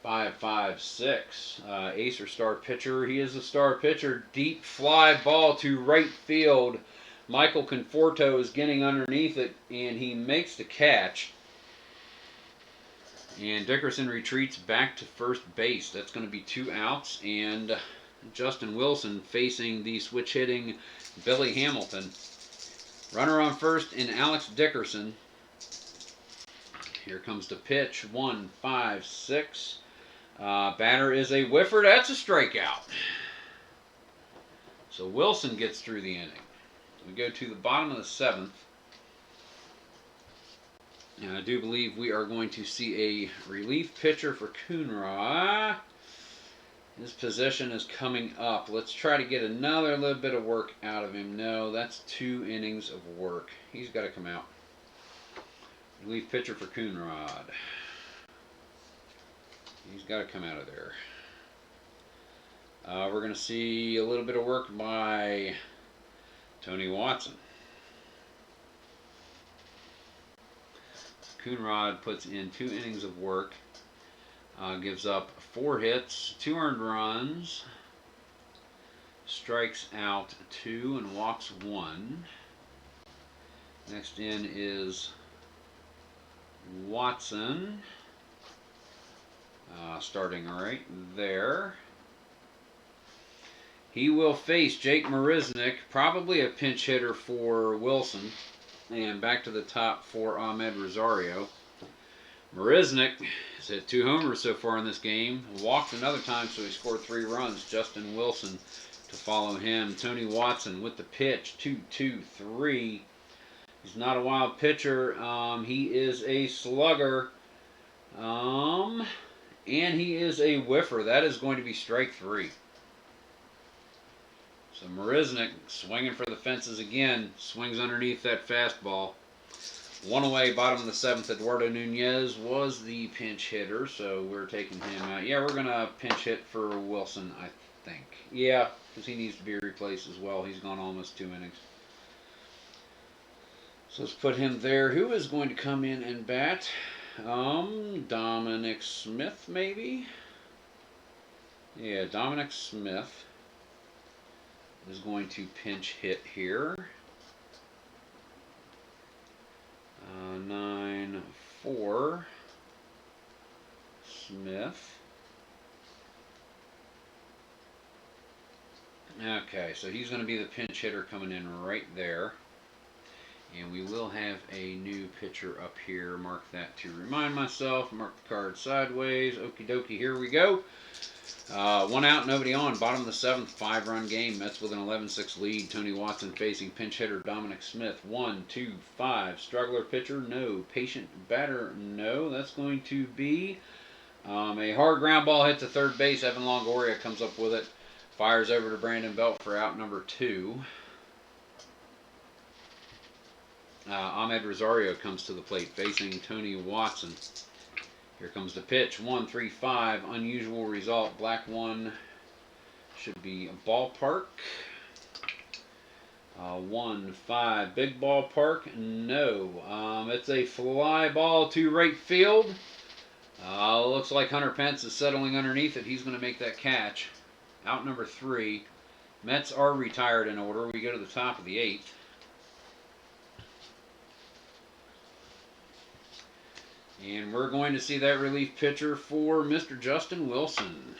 Speaker 1: 5-5-6. Ace or star pitcher. He is a star pitcher. Deep fly ball to right field. Michael Conforto is getting underneath it, and he makes the catch. And Dickerson retreats back to first base. That's going to be 2 outs. And Justin Wilson facing the switch-hitting Billy Hamilton. Runner on first in Alex Dickerson. Here comes the pitch. 1-5-6. Batter is a whiffer. That's a strikeout. So Wilson gets through the inning. We go to the bottom of the 7th. And I do believe we are going to see a relief pitcher for Coonrod. His position is coming up. Let's try to get another little bit of work out of him. No, that's 2 innings of work. He's got to come out. Relief pitcher for Coonrod. He's got to come out of there. We're going to see a little bit of work by Tony Watson. Coonrod puts in 2 innings of work. Gives up 4 hits, 2 earned runs. Strikes out 2 and walks 1. Next in is Watson. Starting right there. He will face Jake Marisnick, probably a pinch hitter for Wilson. And back to the top for Ahmed Rosario. Marisnick has hit 2 homers so far in this game. Walked another time, so he scored 3 runs. Justin Wilson to follow him. Tony Watson with the pitch. 2-2-3. He's not a wild pitcher. He is a slugger. And he is a whiffer. That is going to be strike 3. So Marisnick swinging for the fences again. Swings underneath that fastball. 1 away, bottom of the 7th. Eduardo Nunez was the pinch hitter, so we're taking him out. Yeah, we're going to pinch hit for Wilson, I think. Yeah, because he needs to be replaced as well. He's gone almost 2 innings. So let's put him there. Who is going to come in and bat? Dominic Smith, maybe? Yeah, Dominic Smith is going to pinch hit here. 9-4. Smith. Okay, so he's going to be the pinch hitter coming in right there. And we will have a new pitcher up here. Mark that to remind myself. Mark the card sideways. Okie dokie, here we go. 1 out, nobody on. Bottom of the 7th, 5-run game. Mets with an 11-6 lead. Tony Watson facing pinch hitter Dominic Smith. 1, 2, 5. Struggler pitcher, no. Patient batter, no. That's going to be a hard ground ball hit to third base. Evan Longoria comes up with it. Fires over to Brandon Belt for out number 2. Ahmed Rosario comes to the plate facing Tony Watson. Here comes the pitch. 1-3-5. Unusual result. Black 1 should be a ballpark. 1-5. Big ballpark. No. It's a fly ball to right field. Looks like Hunter Pence is settling underneath it. He's going to make that catch. Out number 3. Mets are retired in order. We go to the top of the 8th. And we're going to see that relief pitcher for Mr. Justin Wilson.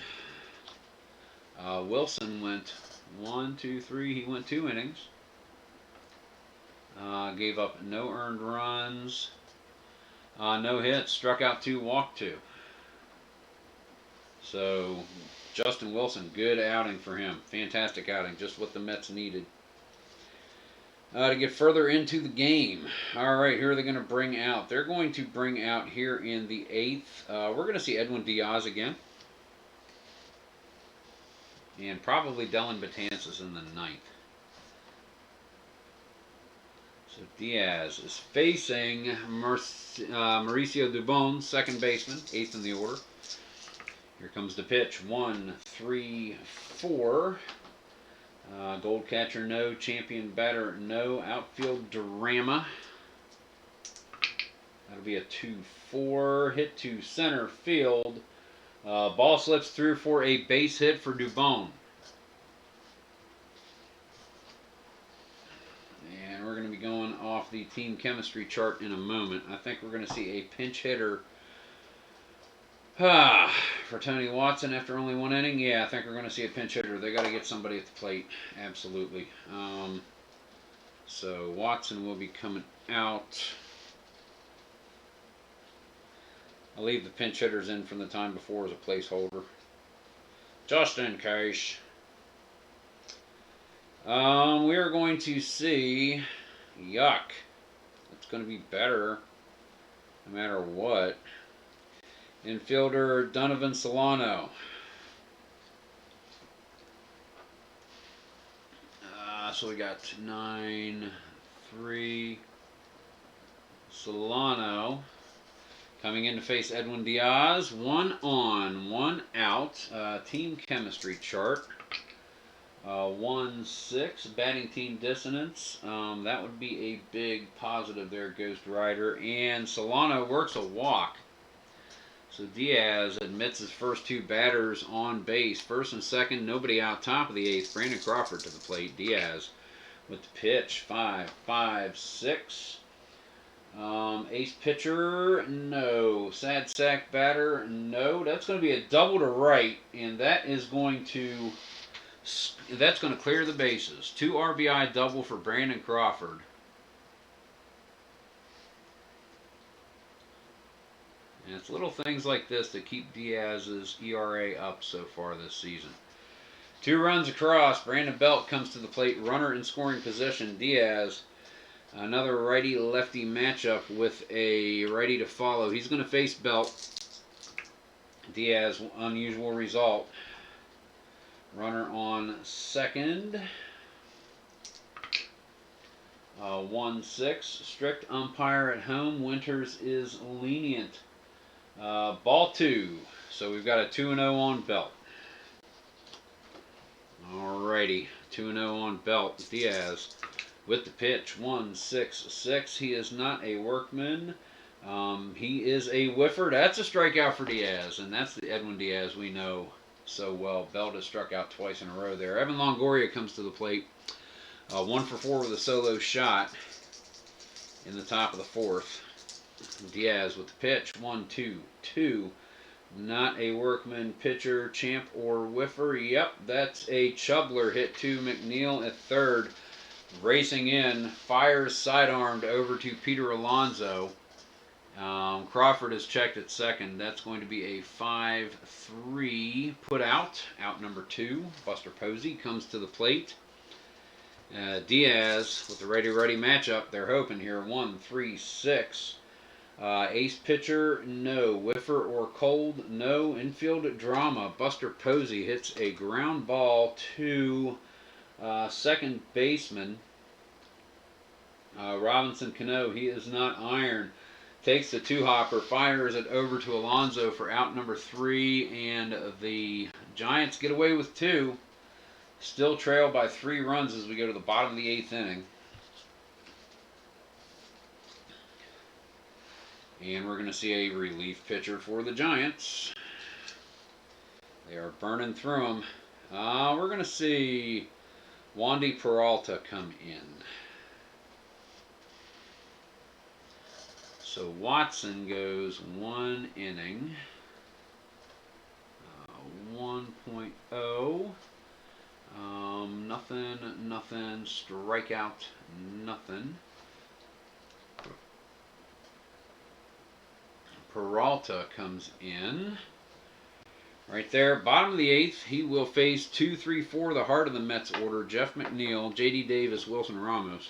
Speaker 1: Wilson went 1, 2, 3. He went 2 innings. Gave up no earned runs. No hits. Struck out 2, walked 2. So, Justin Wilson, good outing for him. Fantastic outing. Just what the Mets needed. To get further into the game. All right, who are they going to bring out? They're going to bring out here in the 8th. We're going to see Edwin Diaz again. And probably Dellin Betances in the 9th. So Diaz is facing Mauricio Dubon, second baseman, 8th in the order. Here comes the pitch. 1, 3, 4. Gold catcher, no. Champion batter, no. Outfield drama. That'll be a 2-4. Hit to center field. Ball slips through for a base hit for Dubon. And we're going to be going off the team chemistry chart in a moment. I think we're going to see a pinch hitter for Tony Watson after only 1 inning. Yeah, I think we're going to see a pinch hitter. They got to get somebody at the plate. Absolutely. So Watson will be coming out. I'll leave the pinch hitters in from the time before as a placeholder, just in case. We are going to see, yuck, it's going to be better no matter what. Infielder Donovan Solano. So we got 9-3. Solano coming in to face Edwin Diaz. 1 on, 1 out. Team chemistry chart. 1-6. Batting team dissonance. That would be a big positive there, Ghost Rider. And Solano works a walk. So Diaz admits his first 2 batters on base. First and second, nobody out, top of the 8th. Brandon Crawford to the plate. Diaz with the pitch. 5-5-6. Ace pitcher, no. Sad sack batter, no. That's going to be a double to right, and that's going to clear the bases. 2 RBI double for Brandon Crawford. And it's little things like this that keep Diaz's ERA up so far this season. 2 runs across. Brandon Belt comes to the plate. Runner in scoring position. Diaz, another righty-lefty matchup with a righty to follow. He's going to face Belt. Diaz, unusual result. Runner on second. 1-6. Strict umpire at home. Winters is lenient. Ball 2. So we've got a 2-0 on Belt. Alrighty. 2-0 on Belt. Diaz with the pitch. 1-6-6. He is not a workman. He is a whiffer. That's a strikeout for Diaz. And that's the Edwin Diaz we know so well. Belt has struck out twice in a row there. Evan Longoria comes to the plate. 1 for 4 with a solo shot in the top of the 4th. Diaz with the pitch. 1-2-2. Not a workman pitcher, champ, or whiffer. Yep, that's a Chubler hit to McNeil at third. Racing in, fires sidearmed over to Peter Alonso. Crawford is checked at second. That's going to be a 5-3 put out. Out number 2. Buster Posey comes to the plate. Diaz with the righty-righty matchup. They're hoping here. 1-3-6. Ace pitcher, no. Whiffer or cold, no. Infield drama. Buster Posey hits a ground ball to second baseman. Robinson Cano, he is not iron. Takes the 2-hopper, fires it over to Alonso for out number 3, and the Giants get away with 2. Still trail by 3 runs as we go to the bottom of the 8th inning. And we're going to see a relief pitcher for the Giants. They are burning through them. We're going to see Wandy Peralta come in. So Watson goes 1 inning. 1.0. Nothing. Strikeout, nothing. Peralta comes in. Right there, bottom of the 8th, he will face 2, 3, 4, the heart of the Mets order. Jeff McNeil, J.D. Davis, Wilson Ramos.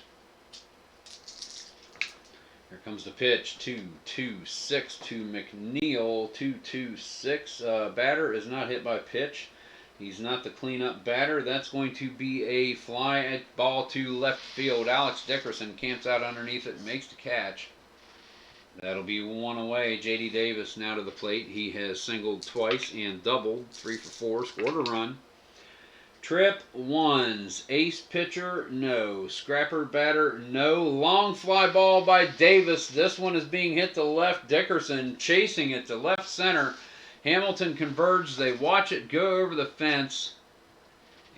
Speaker 1: Here comes the pitch. 2-2-6 to McNeil. 2-2-6. Batter is not hit by pitch. He's not the cleanup batter. That's going to be a fly at ball to left field. Alex Dickerson camps out underneath it and makes the catch. That'll be 1 away. J.D. Davis now to the plate. He has singled twice and doubled. 3 for 4. Scored a run. Trip ones. Ace pitcher, no. Scrapper batter, no. Long fly ball by Davis. This one is being hit to left. Dickerson chasing it to left center. Hamilton converges. They watch it go over the fence.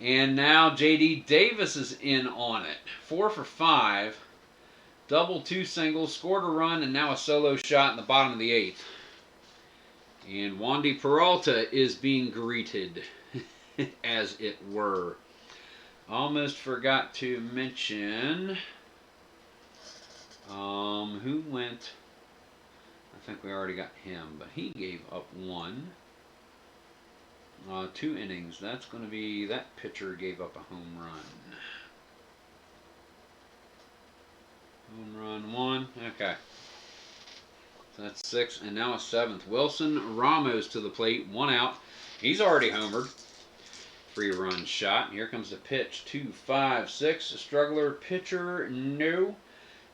Speaker 1: And now J.D. Davis is in on it. 4 for 5. Double, 2 singles. Scored a run and now a solo shot in the bottom of the 8th. And Wandy Peralta is being greeted, as it were. Almost forgot to mention who went. I think we already got him, but he gave up 1. 2 innings. That's going to be, that pitcher gave up a home run. Home run 1. Okay. So that's 6, and now a 7th. Wilson Ramos to the plate. 1 out. He's already homered. 3-run shot. Here comes the pitch. 2-5-6. Struggler pitcher, no.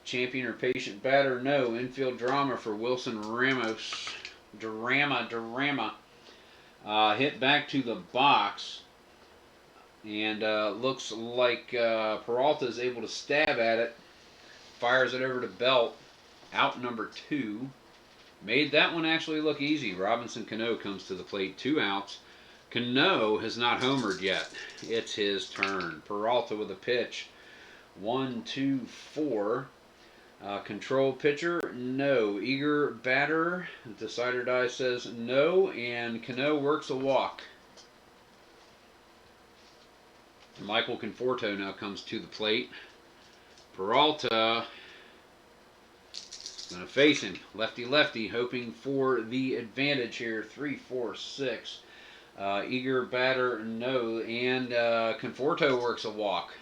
Speaker 1: Champion or patient batter, no. Infield drama for Wilson Ramos. Drama. Hit back to the box. And looks like Peralta is able to stab at it. Fires it over to Belt. Out number 2. Made that one actually look easy. Robinson Cano comes to the plate. 2 outs. Cano has not homered yet. It's his turn. Peralta with a pitch. 1-2-4. Control pitcher, no. Eager batter, decider die says no, and Cano works a walk. Michael Conforto now comes to the plate. Peralta is going to face him. Lefty, hoping for the advantage here. 3-4-6. Eager batter, no. And Conforto works a walk.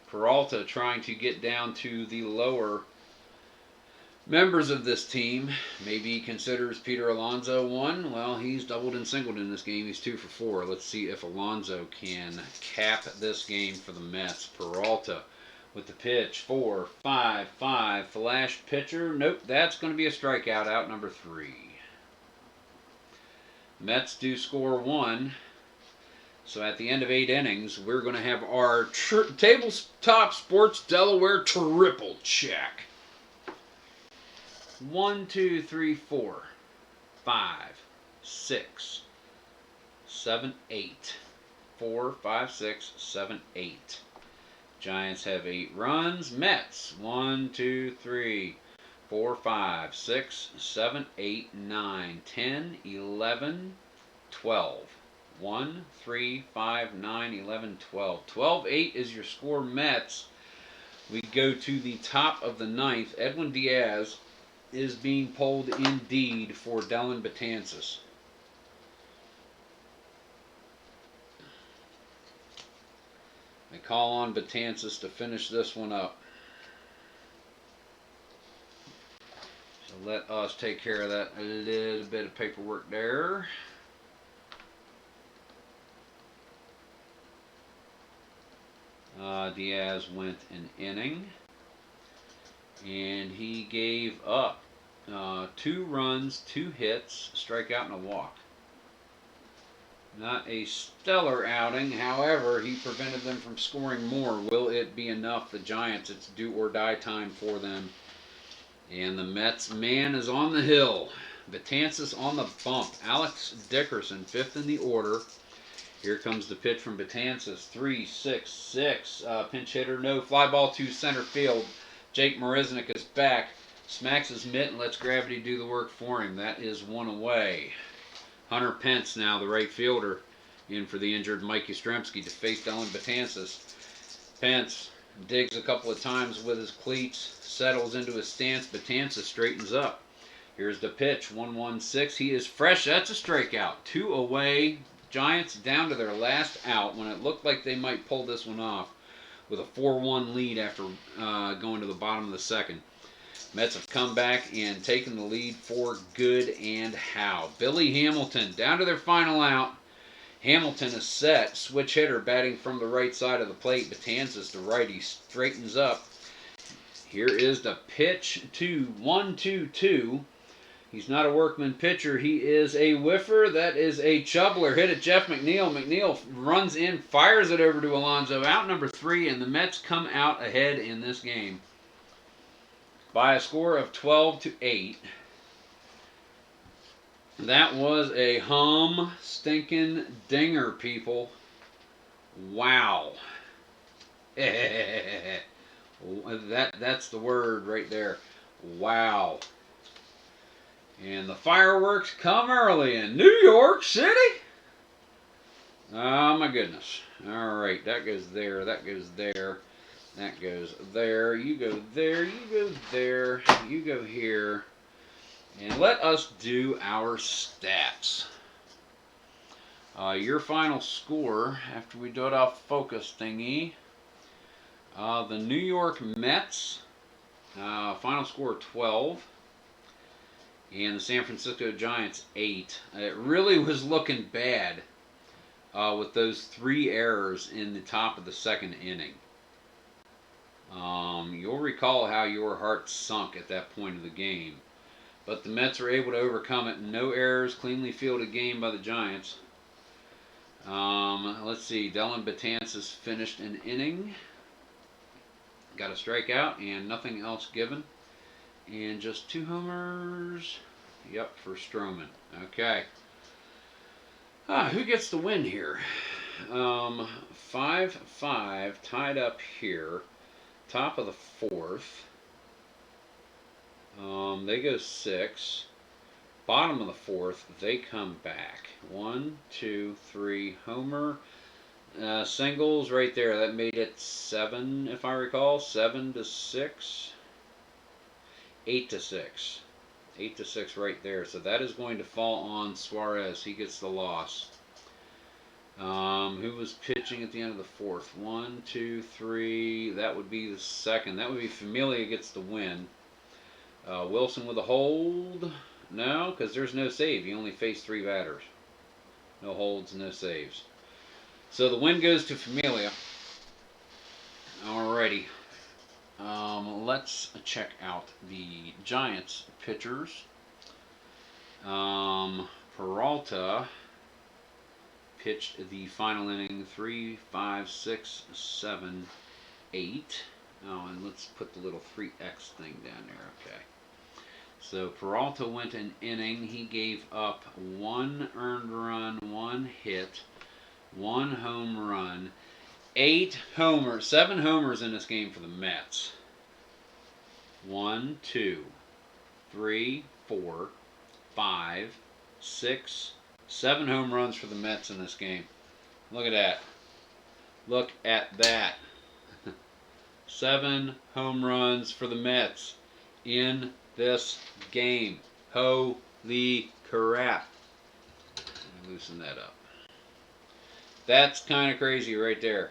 Speaker 1: Peralta trying to get down to the lower members of this team. Maybe he considers Peter Alonso 1. Well, he's doubled and singled in this game. He's 2 for 4. Let's see if Alonso can cap this game for the Mets. Peralta with the pitch. 4-5-5. Flash pitcher. Nope, that's going to be a strikeout. Out number 3. Mets do score 1. So at the end of 8 innings, we're going to have our Tabletop Sports Delaware triple check. 1, 2, 3, 4, 5, 6, 7, 8. 4, 5, 6, 7, 8. Giants have 8 runs. Mets 1, 2, 3, 4, 5, 6, 7, 8, 9, 10, 11, 12. 1, 3, 5, 9, 11, 12. 12-8 is your score, Mets. We go to the top of the 9th. Edwin Diaz is being pulled indeed for Dellin Betances. They call on Betances to finish this one up. So let us take care of that. A little bit of paperwork there. Diaz went an inning, and he gave up 2 runs, 2 hits, strikeout, and a walk. Not a stellar outing. However, he prevented them from scoring more. Will it be enough? The Giants, it's do or die time for them. And the Mets man is on the hill. Betances on the bump. Alex Dickerson, 5th in the order. Here comes the pitch from Betances. 3-6-6. Pinch hitter, no. Fly ball to center field. Jake Marisnik is back. Smacks his mitt and lets gravity do the work for him. That is one away. Hunter Pence now, the right fielder, in for the injured Mike Yastrzemski to face Dylan Betances. Pence digs a couple of times with his cleats, settles into his stance. Betances straightens up. Here's the pitch, 1-1-6. He is fresh. That's a strikeout. 2 away. Giants down to their last out when it looked like they might pull this one off with a 4-1 lead after going to the bottom of the second. Mets have come back and taken the lead for good, and how. Billy Hamilton down to their final out. Hamilton is set. Switch hitter batting from the right side of the plate. Betances the righty straightens up. Here is the pitch to 1-2-2. He's not a workman pitcher. He is a whiffer. That is a chubbler. Hit at Jeff McNeil. McNeil runs in, fires it over to Alonso. Out number 3, and the Mets come out ahead in this game by a score of 12-8. That was a stinking dinger, people. Wow. That's the word right there. Wow. And the fireworks come early in New York City. Oh my goodness. All right, that goes there, that goes there, that goes there. You go there, you go there, you go here. And let us do our stats. Your final score, after we do it off focus thingy, the New York Mets, final score 12. And the San Francisco Giants 8. It really was looking bad with those 3 errors in the top of the second inning. You'll recall how your heart sunk at that point of the game. But the Mets were able to overcome it. No errors, cleanly fielded game by the Giants. Let's see. Dylan Betances finished an inning. Got a strikeout and nothing else given. And just 2 homers. Yep, for Stroman. Okay. Who gets the win here? 5-5 tied up here. Top of the 4th. They go 6. Bottom of the 4th, they come back. 1, 2, 3, homer. Singles right there. That made it 7, if I recall. 7-6. 8-6. 8-6 right there. So that is going to fall on Suarez. He gets the loss. Who was pitching at the end of the 4th? 1, 2, 3. That would be the second. That would be Familia gets the win. Wilson with a hold. No, because there's no save. He only faced 3 batters. No holds, no saves. So the win goes to Familia. Alrighty. Let's check out the Giants pitchers. Peralta pitched the final inning 3, 5, 6, 7, 8. Oh, and let's put the little 3X thing down there. Okay. So Peralta went an inning. He gave up 1 earned run, 1 hit, 1 home run, 8 homers, 7 homers in this game for the Mets. 1, 2, 3, 4, 5, 6, 7 home runs for the Mets in this game. Look at that. Look at that. 7 home runs for the Mets in this game. Holy crap. Let me loosen that up. That's kind of crazy right there.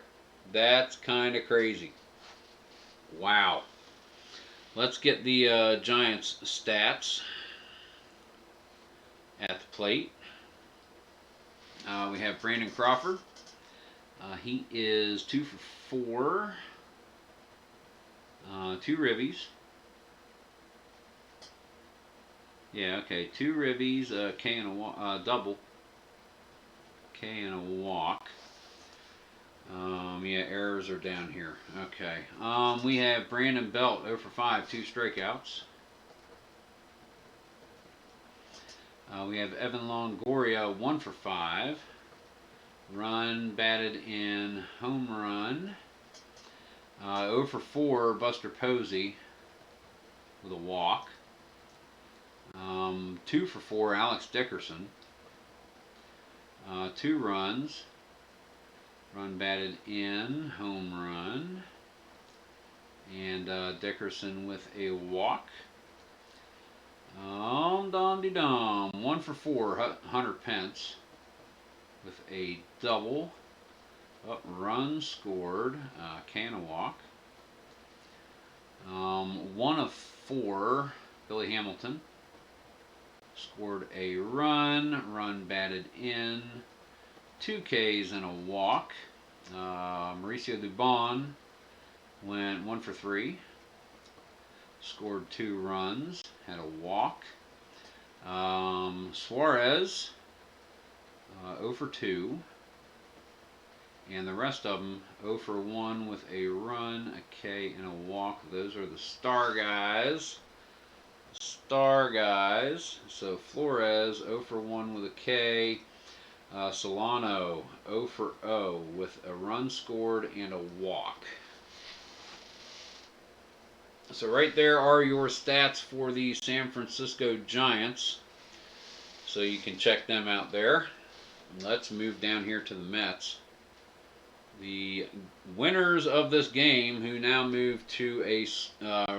Speaker 1: That's kind of crazy. Wow. Let's get the Giants stats at the plate. We have Brandon Crawford. He is 2 for 4. 2 ribbies. Yeah, okay. 2 ribbies, K and a double. K and a walk. Yeah, errors are down here. Okay. We have Brandon Belt 0 for 5, 2 strikeouts. We have Evan Longoria 1 for 5, Run batted in, home run. 0 for 4, Buster Posey with a walk. 2 for 4, Alex Dickerson. 2 runs. Run batted in, home run. And Dickerson with a walk. Dom-de-dom. 1 for 4, Hunter Pence with a double. Run scored, can a walk. 1 of 4, Billy Hamilton scored a run batted in, 2 Ks and a walk. Mauricio Dubon went 1 for 3, scored 2 runs, had a walk. Suarez 0 for 2. And the rest of them 0 for 1 with a run, a K, and a walk. Those are the star guys. Star guys. So Flores 0 for 1 with a K. Solano 0 for 0 with a run scored and a walk. So right there are your stats for the San Francisco Giants. So you can check them out there. Let's move down here to the Mets. The winners of this game, who now move to a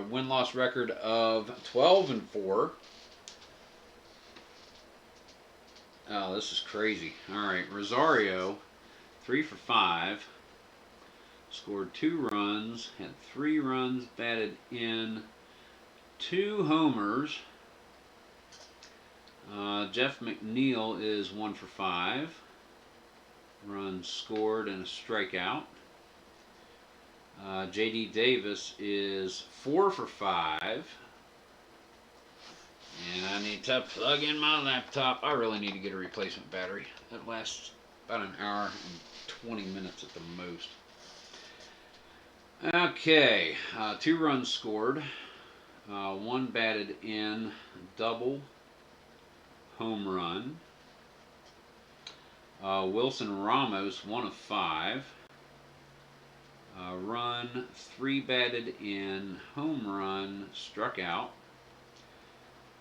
Speaker 1: win-loss record of 12-4. Oh, this is crazy. All right, Rosario, 3 for 5, scored 2 runs, had 3 runs batted in, 2 homers. Jeff McNeil is 1 for 5. Runs scored and a strikeout. J.D. Davis is 4 for 5. And I need to plug in my laptop. I really need to get a replacement battery. That lasts about an hour and 20 minutes at the most. Okay, 2 runs scored. 1 batted in, double, home run. Wilson Ramos, 1 of 5. Run, 3 batted in, home run, struck out.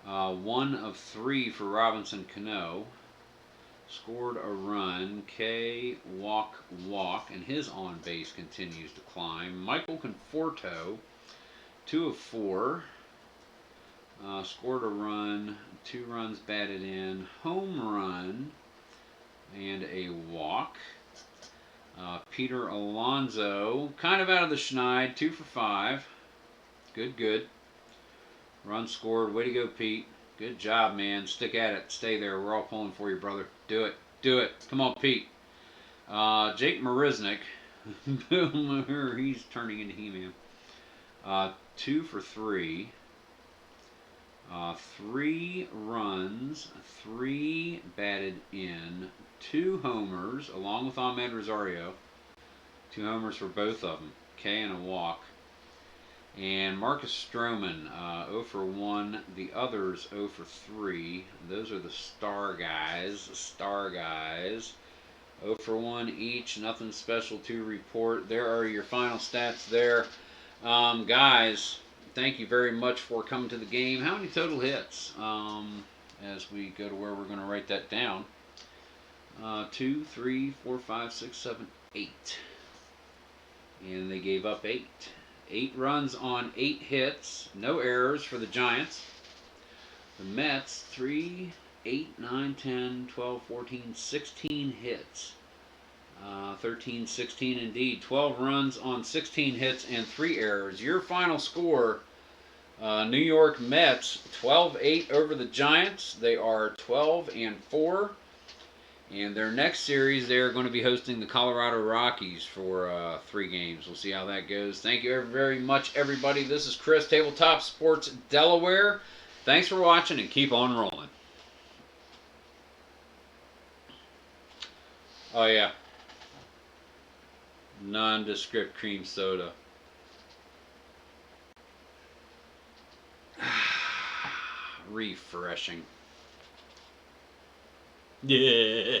Speaker 1: 1 of 3 for Robinson Cano. Scored a run, K, walk, and his on base continues to climb. Michael Conforto, 2 of 4. Scored a run, 2 runs batted in, home run, and a walk. Peter Alonso, kind of out of the schneid, 2 for 5. Good. Run scored. Way to go, Pete. Good job, man. Stick at it. Stay there. We're all pulling for you, brother. Do it. Come on, Pete. Jake Marisnick, he's turning into He-Man. 2 for 3. 3 runs, 3 batted in, 2 homers, along with Ahmed Rosario. 2 homers for both of them, K and a walk. And Marcus Stroman, 0 for 1. The others 0 for 3. Those are the star guys. 0 for 1 each. Nothing special to report. There are your final stats there. Guys, thank you very much for coming to the game. How many total hits? As we go to where we're going to write that down. 2, 3, 4, 5, 6, 7, 8. And they gave up 8. 8 runs on 8 hits. No errors for the Giants. The Mets, 3, 8, 9, 10, 12, 14, 16 hits. 13, 16 indeed. 12 runs on 16 hits and 3 errors. Your final score, New York Mets, 12-8 over the Giants. They are 12-4. And their next series, they're going to be hosting the Colorado Rockies for 3 games. We'll see how that goes. Thank you very much, everybody. This is Chris, Tabletop Sports Delaware. Thanks for watching, and keep on rolling. Oh, yeah. Nondescript cream soda. Refreshing. Yeah.